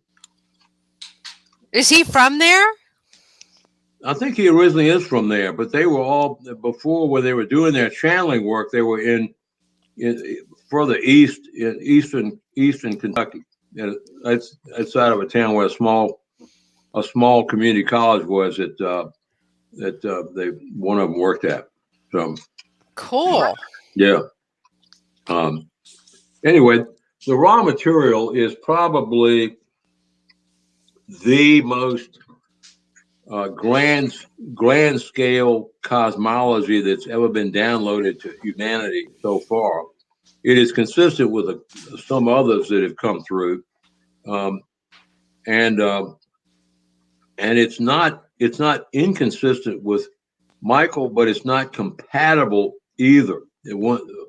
Is he from there? I think he originally is from there, but they were all before when they were doing their channeling work. They were in further east in eastern Kentucky, outside of a town where a small community college was that one of them worked at. So cool. Yeah. Anyway, the raw material is probably the most grand scale cosmology that's ever been downloaded to humanity so far. It is consistent with some others that have come through, and it's not inconsistent with Michael, but it's not compatible either.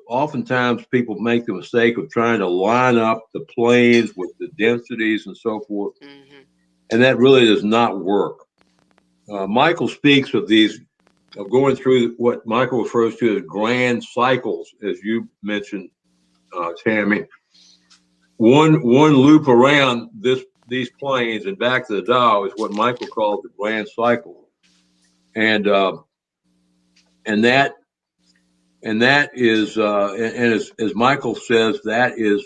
Oftentimes people make the mistake of trying to line up the planes with the densities and so forth, and that really does not work. Michael speaks of going through what Michael refers to as grand cycles, as you mentioned, Tammy. One loop around these planes and back to the dial is what Michael calls the grand cycle, and that is as Michael says, that is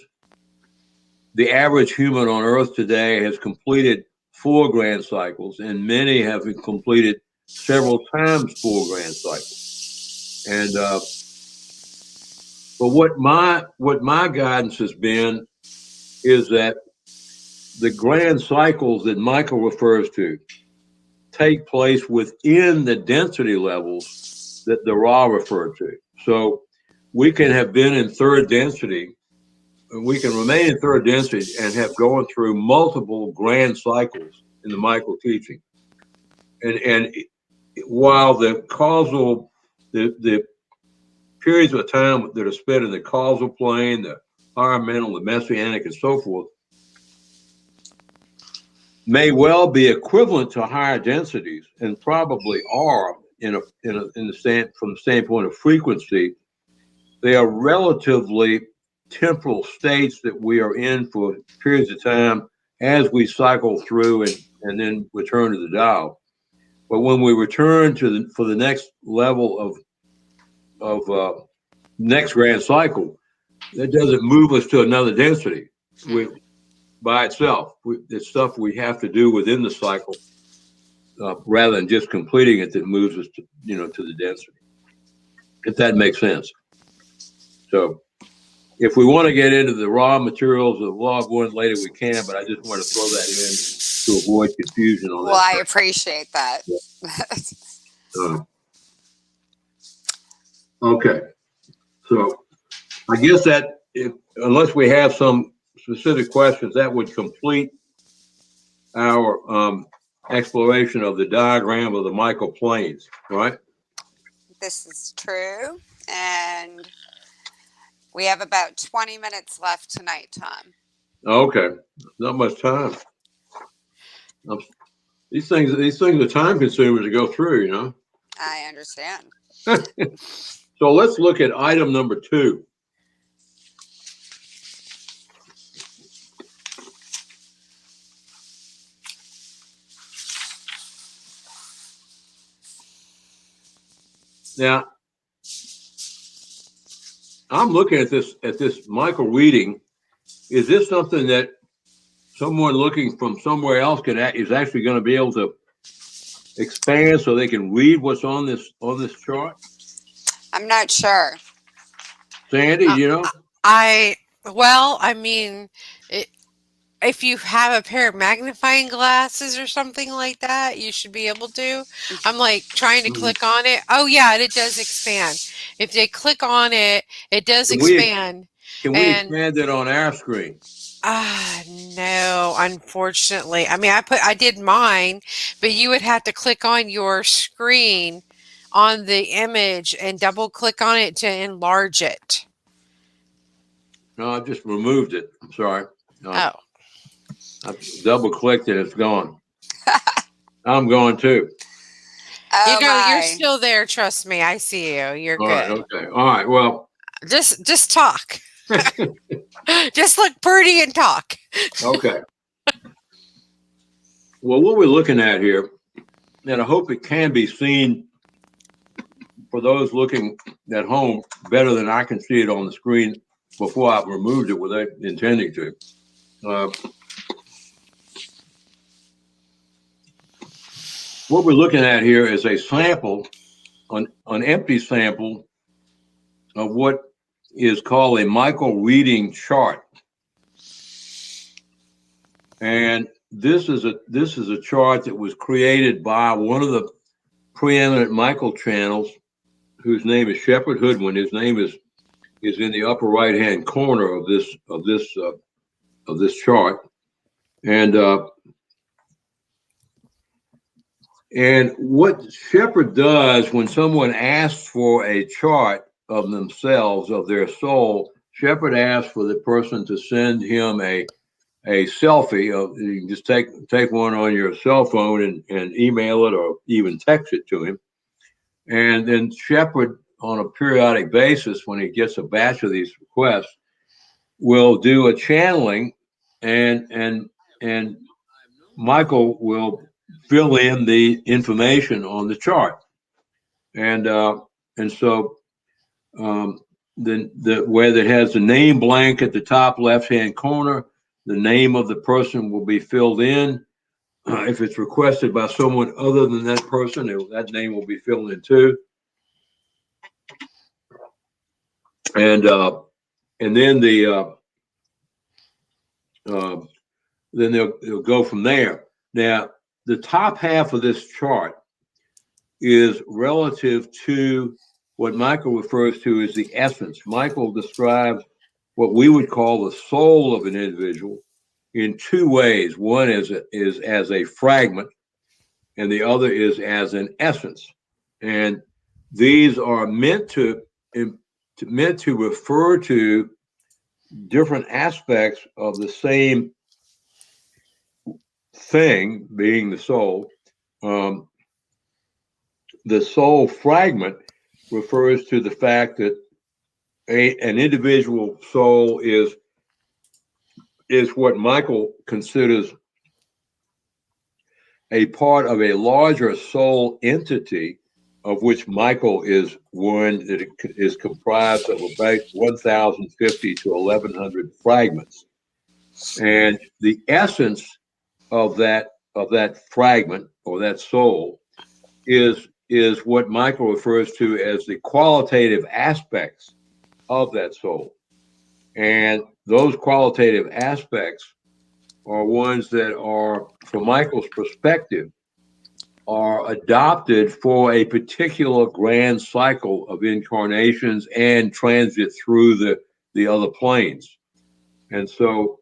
the average human on Earth today has completed 4 grand cycles, and many have completed several times 4 grand cycles. And but what my guidance has been is that the grand cycles that Michael refers to take place within the density levels that the Ra referred to. So we can have been in third density, we can remain in third density and have gone through multiple grand cycles in the Michael teaching. And while the periods of time that are spent in the causal plane, the higher mental, the messianic, and so forth, may well be equivalent to higher densities, and probably are from the standpoint of frequency. They are relatively temporal states that we are in for periods of time as we cycle through and then return to the dial. But when we return for the next level of next grand cycle, that doesn't move us to another density by itself. It's stuff we have to do within the cycle, rather than just completing it, that moves us to, to the density. If that makes sense. So, if we want to get into the raw materials of log one later, we can. But I just want to throw that in to avoid confusion on Well, that. I appreciate that. Yeah. Okay. So I guess that unless we have some specific questions, that would complete our exploration of the diagram of the Michael planes, right? This is true. And we have about 20 minutes left tonight, Tom. Okay. Not much time. These things are time consumers to go through, I understand. So let's look at item number 2. Now, I'm looking at this Michael reading. Is this something that someone looking from somewhere else is actually going to be able to expand so they can read what's on this chart? I'm not sure. Sandy, I mean, if you have a pair of magnifying glasses or something like that, you should be able to. I'm like trying to click on it. Oh yeah, it does expand. If they click on it, it does expand. Can we expand it on our screen? No, unfortunately. I mean, I did mine, but you would have to click on your screen on the image and double click on it to enlarge it. No, I just removed it. I'm sorry. Oh. I double clicked and it's gone. I'm going too. Oh, you're still there. Trust me. I see you. You're All good. right, okay. All right. Well, just talk. Just look pretty and talk. Okay. Well, what we're looking at here, and I hope it can be seen for those looking at home better than I can see it on the screen before I've removed it without intending to. What we're looking at here is a sample, an empty sample of what is called a Michael reading chart. And this is a chart that was created by one of the preeminent Michael channels, whose name is Shepard Hoodwin. His name is in the upper right hand corner of this chart, and what Shepard does when someone asks for a chart of themselves, of their soul, Shepard asks for the person to send him a selfie. You can just take one on your cell phone and email it or even text it to him. And then Shepard, on a periodic basis, when he gets a batch of these requests, will do a channeling, and Michael will fill in the information on the chart. And so then where it has the name blank at the top left-hand corner, the name of the person will be filled in. If it's requested by someone other than that person, that name will be filled in too. And then then they'll go from there. Now, the top half of this chart is relative to what Michael refers to as the essence. Michael describes what we would call the soul of an individual in two ways. One is as a fragment, and the other is as an essence. And these are meant to refer to different aspects of the same thing, being the soul. The soul fragment refers to the fact that an individual soul is what Michael considers a part of a larger soul entity of which Michael is one that is comprised of about 1,050 to 1,100 fragments. And the essence of that fragment or that soul is what Michael refers to as the qualitative aspects of that soul. And those qualitative aspects are ones that are, from Michael's perspective, are adopted for a particular grand cycle of incarnations and transit through the other planes. And so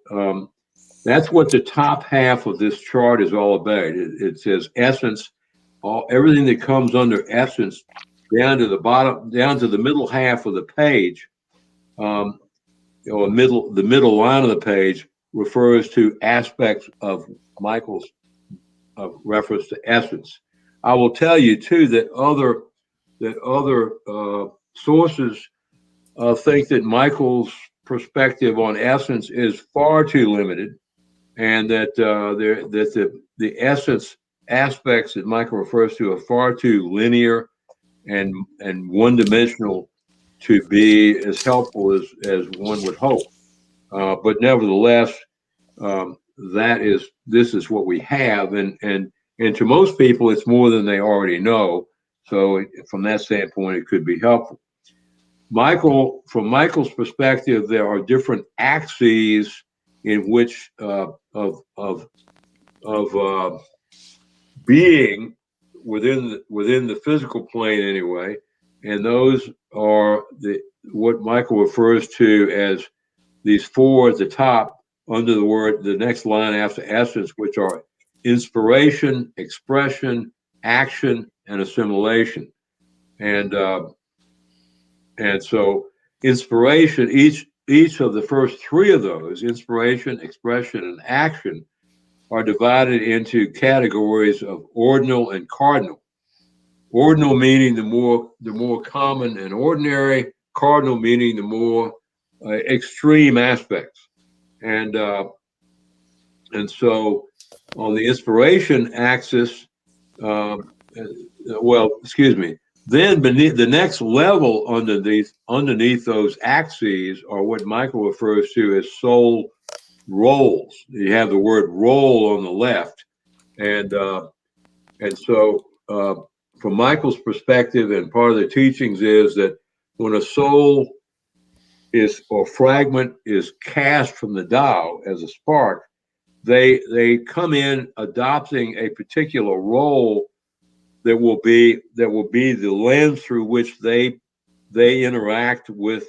that's what the top half of this chart is all about. It says essence, everything that comes under essence down to the bottom, down to the middle half of the page, or the middle line of the page refers to aspects of Michael's reference to essence. I will tell you too that other sources think that Michael's perspective on essence is far too limited, and that the essence aspects that Michael refers to are far too linear and one-dimensional to be as helpful as one would hope. But nevertheless, this is what we have, and to most people, it's more than they already know. So from that standpoint, it could be helpful. From Michael's perspective, there are different axes in which of being within the physical plane anyway, and those are what Michael refers to as these four at the top under the next line after essence, which are inspiration, expression, action, and assimilation. And so inspiration, each of the first three of those, inspiration, expression, and action, are divided into categories of ordinal and cardinal. Ordinal meaning the more common and ordinary, cardinal meaning the more extreme aspects. And so on the inspiration axis, then beneath the next level underneath those axes are what Michael refers to as soul roles. You have the word role on the left, and so from Michael's perspective, and part of the teachings is that when a soul or fragment is cast from the Tao as a spark, they come in adopting a particular role that will be the lens through which they interact with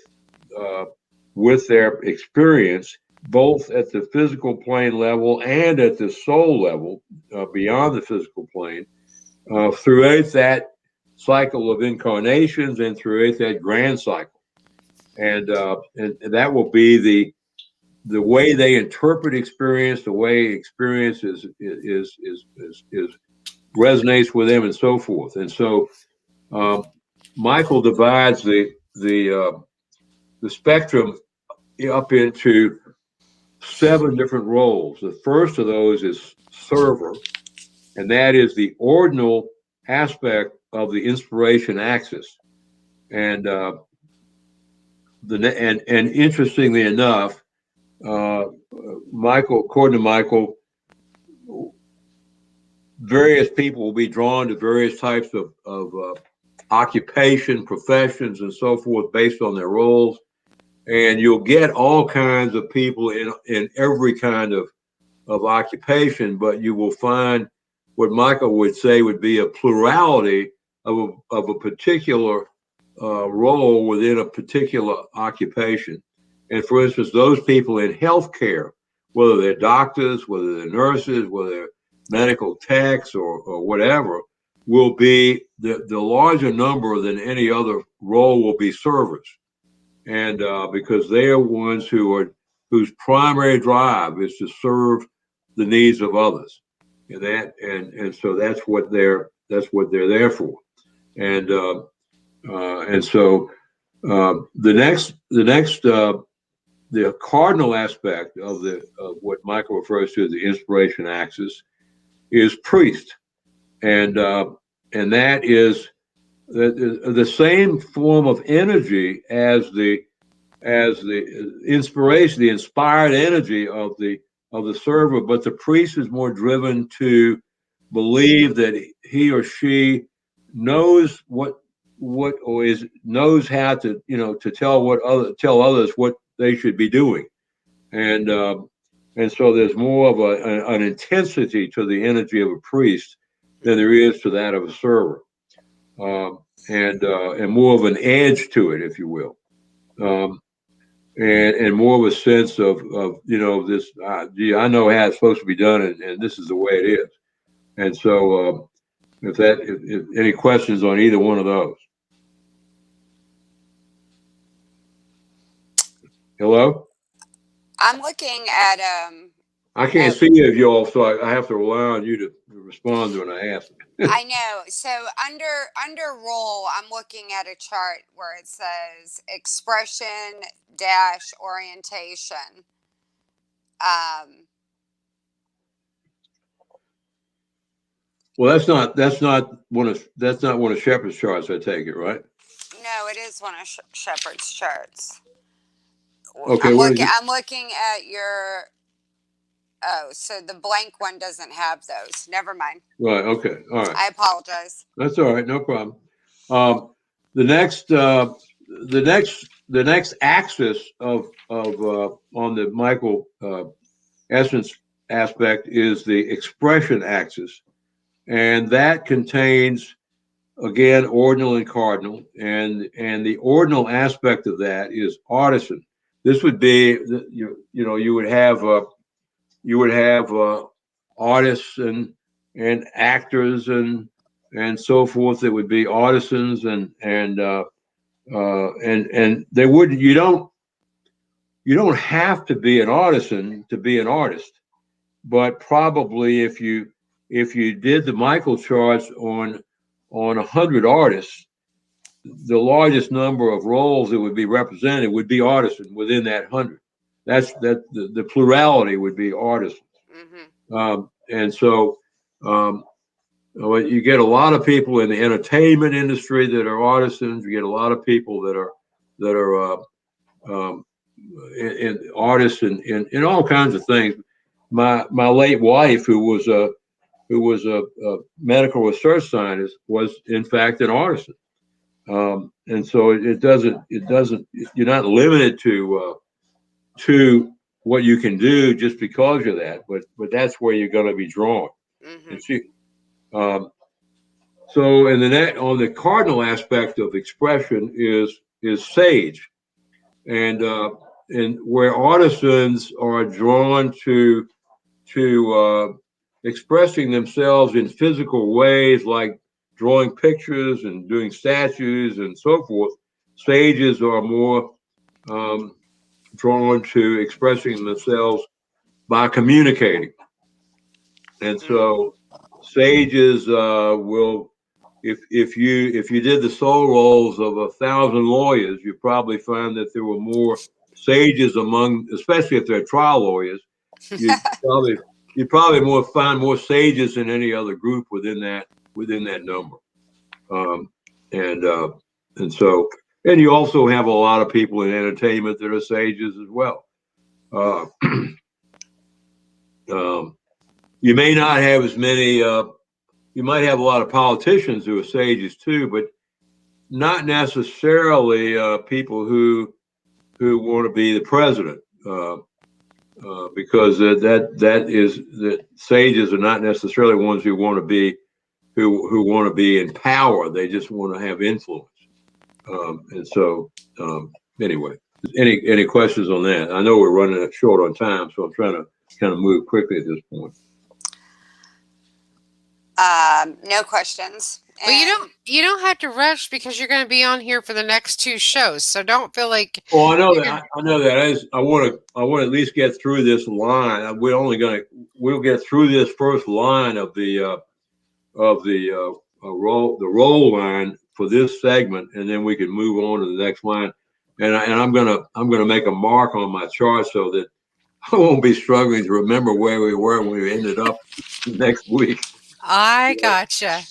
their experience, both at the physical plane level and at the soul level, beyond the physical plane, throughout that cycle of incarnations and throughout that grand cycle. And that will be the way they interpret experience, the way experience is resonates with them, and so forth. And so Michael divides the spectrum up into 7 different roles. The first of those is server, and that is the ordinal aspect of the inspiration axis. And interestingly enough, according to Michael, various people will be drawn to various types of occupation, professions, and so forth based on their roles. And you'll get all kinds of people in every kind of occupation, but you will find what Michael would say would be a plurality of a particular role within a particular occupation. And for instance, those people in healthcare, whether they're doctors, whether they're nurses, whether they're medical techs or whatever, will be the larger number than any other role will be servers. And because they are ones whose primary drive is to serve the needs of others, and so that's what they're there for. And so the cardinal aspect of what Michael refers to as the inspiration axis is priest, and that is the same form of energy as the inspiration, the inspired energy of the server, but the priest is more driven to believe that he or she knows what or is knows how to to tell others what they should be doing, and so there's more of an intensity to the energy of a priest than there is to that of a server, and more of an edge to it, if you will. Um, and more of a sense of this. Gee, I know how it's supposed to be done, and this is the way it is. And so, if any questions on either one of those. Hello? I'm looking at I can't see you of y'all, so I have to rely on you to respond when I ask. I know. So under role, I'm looking at a chart where it says expression dash orientation. Well, that's not one of Shepard's charts. I take it, right? No, it is one of Shepard's charts. Okay, I'm looking at your. Oh, so the blank one doesn't have those. Never mind. Right. Okay. All right. I apologize. That's all right. No problem. The next axis of on the Michael essence aspect is the expression axis, and that contains again ordinal and cardinal, and the ordinal aspect of that is artisan. This would be you would have artists and actors and so forth that would be artisans and they would you don't have to be an artisan to be an artist, but probably if you did the Michael charts on 100 artists, the largest number of roles that would be represented would be artisan within that 100. The plurality would be artisans. And so you get a lot of people in the entertainment industry that are artisans. You get a lot of people that are in artists in all kinds of things. My late wife, who was a medical research scientist, was in fact an artisan. And so it doesn't you're not limited to what you can do just because of that, but that's where you're going to be drawn. And she, so in on the cardinal aspect of expression is sage, and where artisans are drawn to expressing themselves in physical ways like drawing pictures and doing statues and so forth. Sages are more drawn to expressing themselves by communicating. And so sages will, if you did the soul rolls of 1,000 lawyers, you probably find that there were more sages among, especially if they're trial lawyers. You probably find more sages than any other group within that number. And so you also have a lot of people in entertainment that are sages as well. You may not have as many. You might have a lot of politicians who are sages too, but not necessarily people who want to be the president, because that sages are not necessarily ones who want to be in power. They just want to have influence. And so anyway, any questions on that? I know we're running short on time, so I'm trying to kind of move quickly at this point. No questions. Well, you don't have to rush because you're going to be on here for the next 2 shows, so don't feel like. Oh, I know that. I know that. I want to at least get through this line. We'll get through this first line of the roll line for this segment, and then we can move on to the next line. And I'm gonna make a mark on my chart so that I won't be struggling to remember where we were when we ended up next week. I gotcha.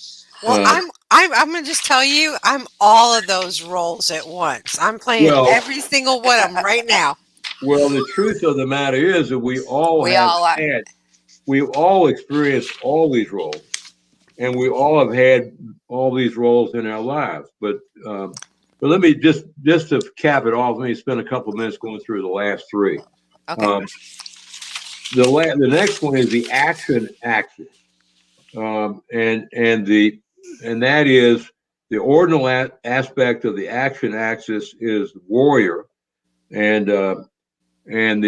Well, I'm gonna just tell you, I'm all of those roles at once. I'm playing Well, every single one of them right now. well, the truth of the matter is that we all We have all are. had, we've all experienced all these roles, and we all have had all these roles in our lives. But let me just to cap it off, let me spend a couple of minutes going through the last three. Okay. Um, the next one is the action axis, and that is the ordinal aspect of the action axis is warrior, and and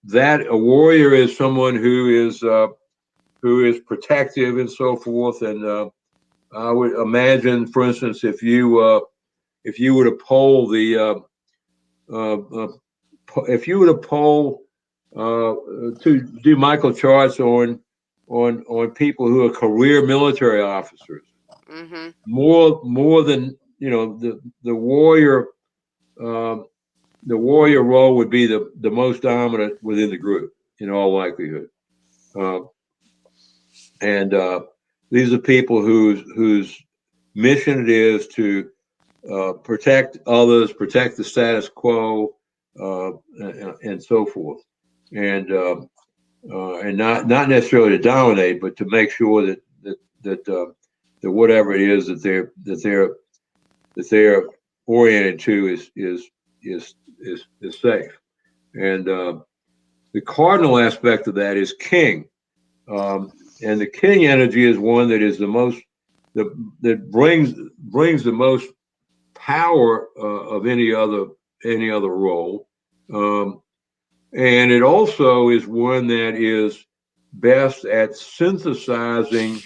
that a warrior is someone who is protective and so forth. And I would imagine, for instance, if you were to poll the uh, uh, if you were to poll to do Michael charts on people who are career military officers, Mm-hmm. more than the warrior um, the warrior role would be the most dominant within the group in all likelihood. Uh, and these are people whose mission it is to protect others, protect the status quo, and so forth, and and not necessarily to dominate, but to make sure that whatever it is that they're oriented to is safe. And the cardinal aspect of that is king, and the king energy is one that is the most that brings the most power of any other role, um, and it also is one that is best at synthesizing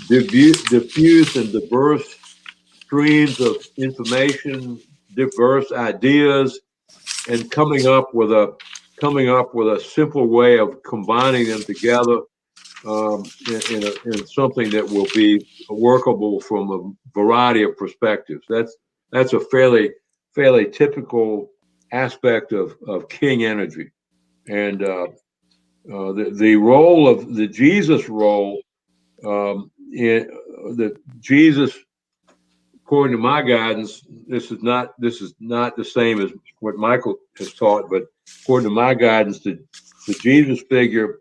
diffuse and diverse streams of information, diverse ideas, and coming up with a simple way of combining them together in something that will be workable from a variety of perspectives. That's a fairly typical aspect of king energy, and the role of the Jesus role in the Jesus, according to my guidance, this is not the same as what Michael has taught, but according to my guidance, the Jesus figure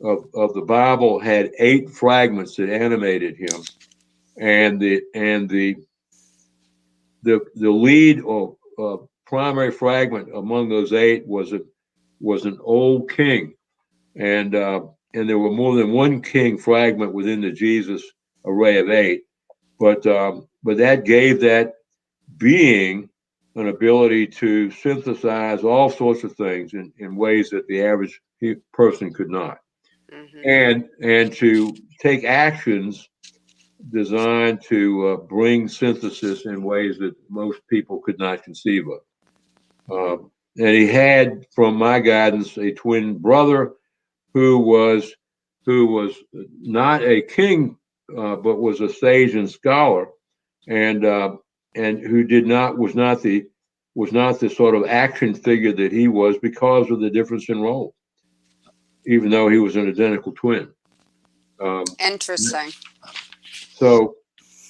of the Bible had 8 fragments that animated him, and the lead or primary fragment among those 8 was an old king, and there were more than one king fragment within the Jesus array of 8, but that gave that being an ability to synthesize all sorts of things in ways that the average person could not, Mm-hmm. and to take actions designed to bring synthesis in ways that most people could not conceive of. And he had, from my guidance, a twin brother who was not a king, but was a sage and scholar, and who did not was not the sort of action figure that he was because of the difference in role, even though he was an identical twin. Um, Interesting. so,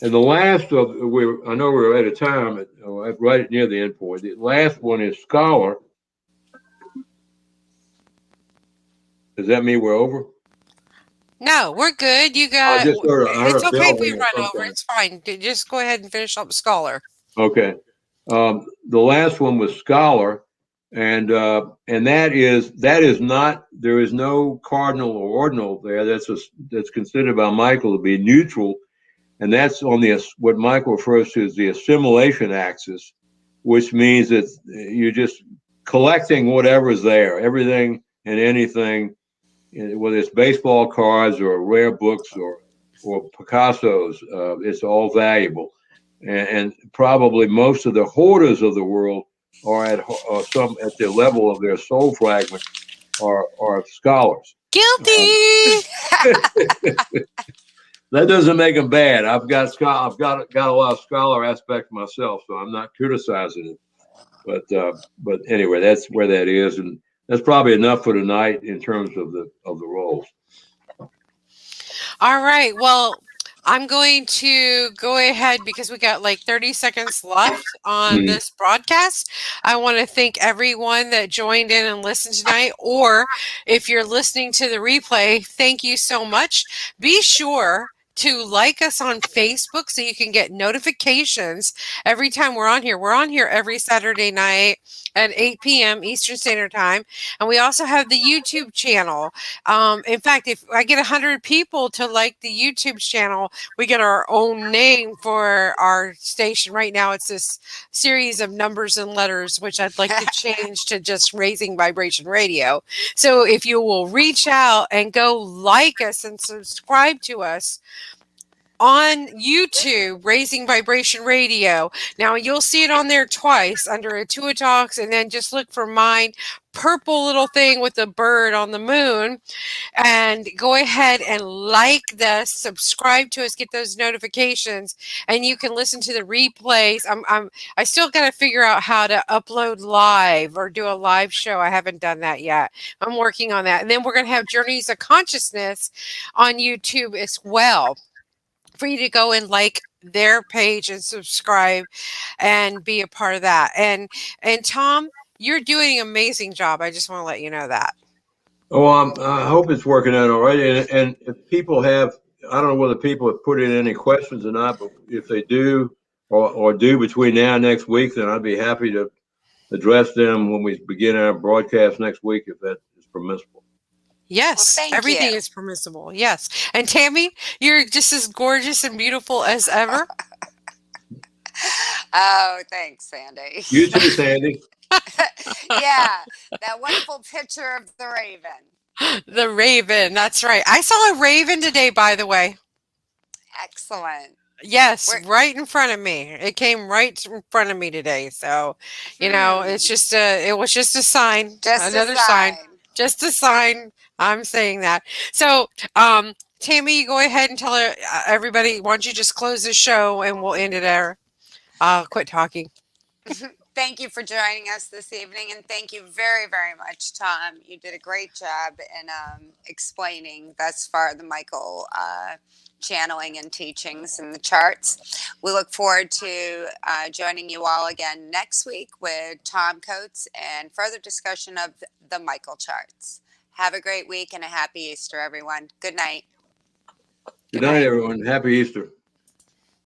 and the last of I know we're out of time, right near the end point. The last one is scholar. Does that mean we're over? No, we're good. You I got. just I heard It's a okay bell if we ring or run over. something. It's fine. Just go ahead and finish up scholar. Okay. The last one was scholar, and that is not, there is no cardinal or ordinal there. That's considered by Michael to be neutral, and that's on the what Michael refers to as the assimilation axis, which means that you're just collecting whatever's there, everything and anything, whether it's baseball cards or rare books or Picasso's, it's all valuable, and probably most of the hoarders of the world are some at the level of their soul fragment are scholars. Guilty. That doesn't make them bad. I've got a lot of scholar aspects myself, so I'm not criticizing it. But anyway, that's where that is, and that's probably enough for tonight in terms of the roles. All right. Well, I'm going to go ahead because we got like 30 seconds left on Mhm. this broadcast. I want to thank everyone that joined in and listened tonight. Or if you're listening to the replay, thank you so much. Be sure to like us on Facebook so you can get notifications every time we're on here. We're on here every Saturday night at 8 p.m. Eastern Standard Time. And we also have the YouTube channel. In fact, if I get 100 people to like the YouTube channel, we get our own name for our station. Right now, it's this series of numbers and letters, which I'd like to change to just Raising Vibration Radio. So if you will reach out and go like us and subscribe to us on YouTube, Raising Vibration Radio. Now you'll see it on there twice under Atua Talks, and then just look for mine, purple little thing with the bird on the moon, and go ahead and like this, subscribe to us, get those notifications, and you can listen to the replays. I still got to figure out how to upload live or do a live show. I haven't done that yet. I'm working on that, and then we're going to have Journeys of Consciousness on YouTube as well, for you to go and like their page and subscribe and be a part of that. And Tom, you're doing an amazing job. I just want to let you know that. Oh, I hope it's working out all right. And if people have, I don't know whether people have put in any questions or not, but if they do or do between now and next week, then I'd be happy to address them when we begin our broadcast next week, if that is permissible. Yes, thank you. everything is permissible. Yes. And Tammy, you're just as gorgeous and beautiful as ever. Oh, thanks, Sandy. You too, Sandy. Yeah, that wonderful picture of the raven. The raven. That's right. I saw a raven today, by the way. Excellent. Yes, We're- right in front of me. It came right in front of me today. So, it's just it was just a sign, Just another a sign, sign. just a sign. I'm saying that. So, Tammy, go ahead and tell everybody. Why don't you just close the show and we'll end it there. I'll quit talking. Thank you for joining us this evening, and thank you very, very much, Tom. You did a great job in explaining thus far the Michael channeling and teachings and the charts. We look forward to joining you all again next week with Tom Coates and further discussion of the Michael charts. Have a great week and a happy Easter, everyone. Good night. Good night, everyone. Happy Easter.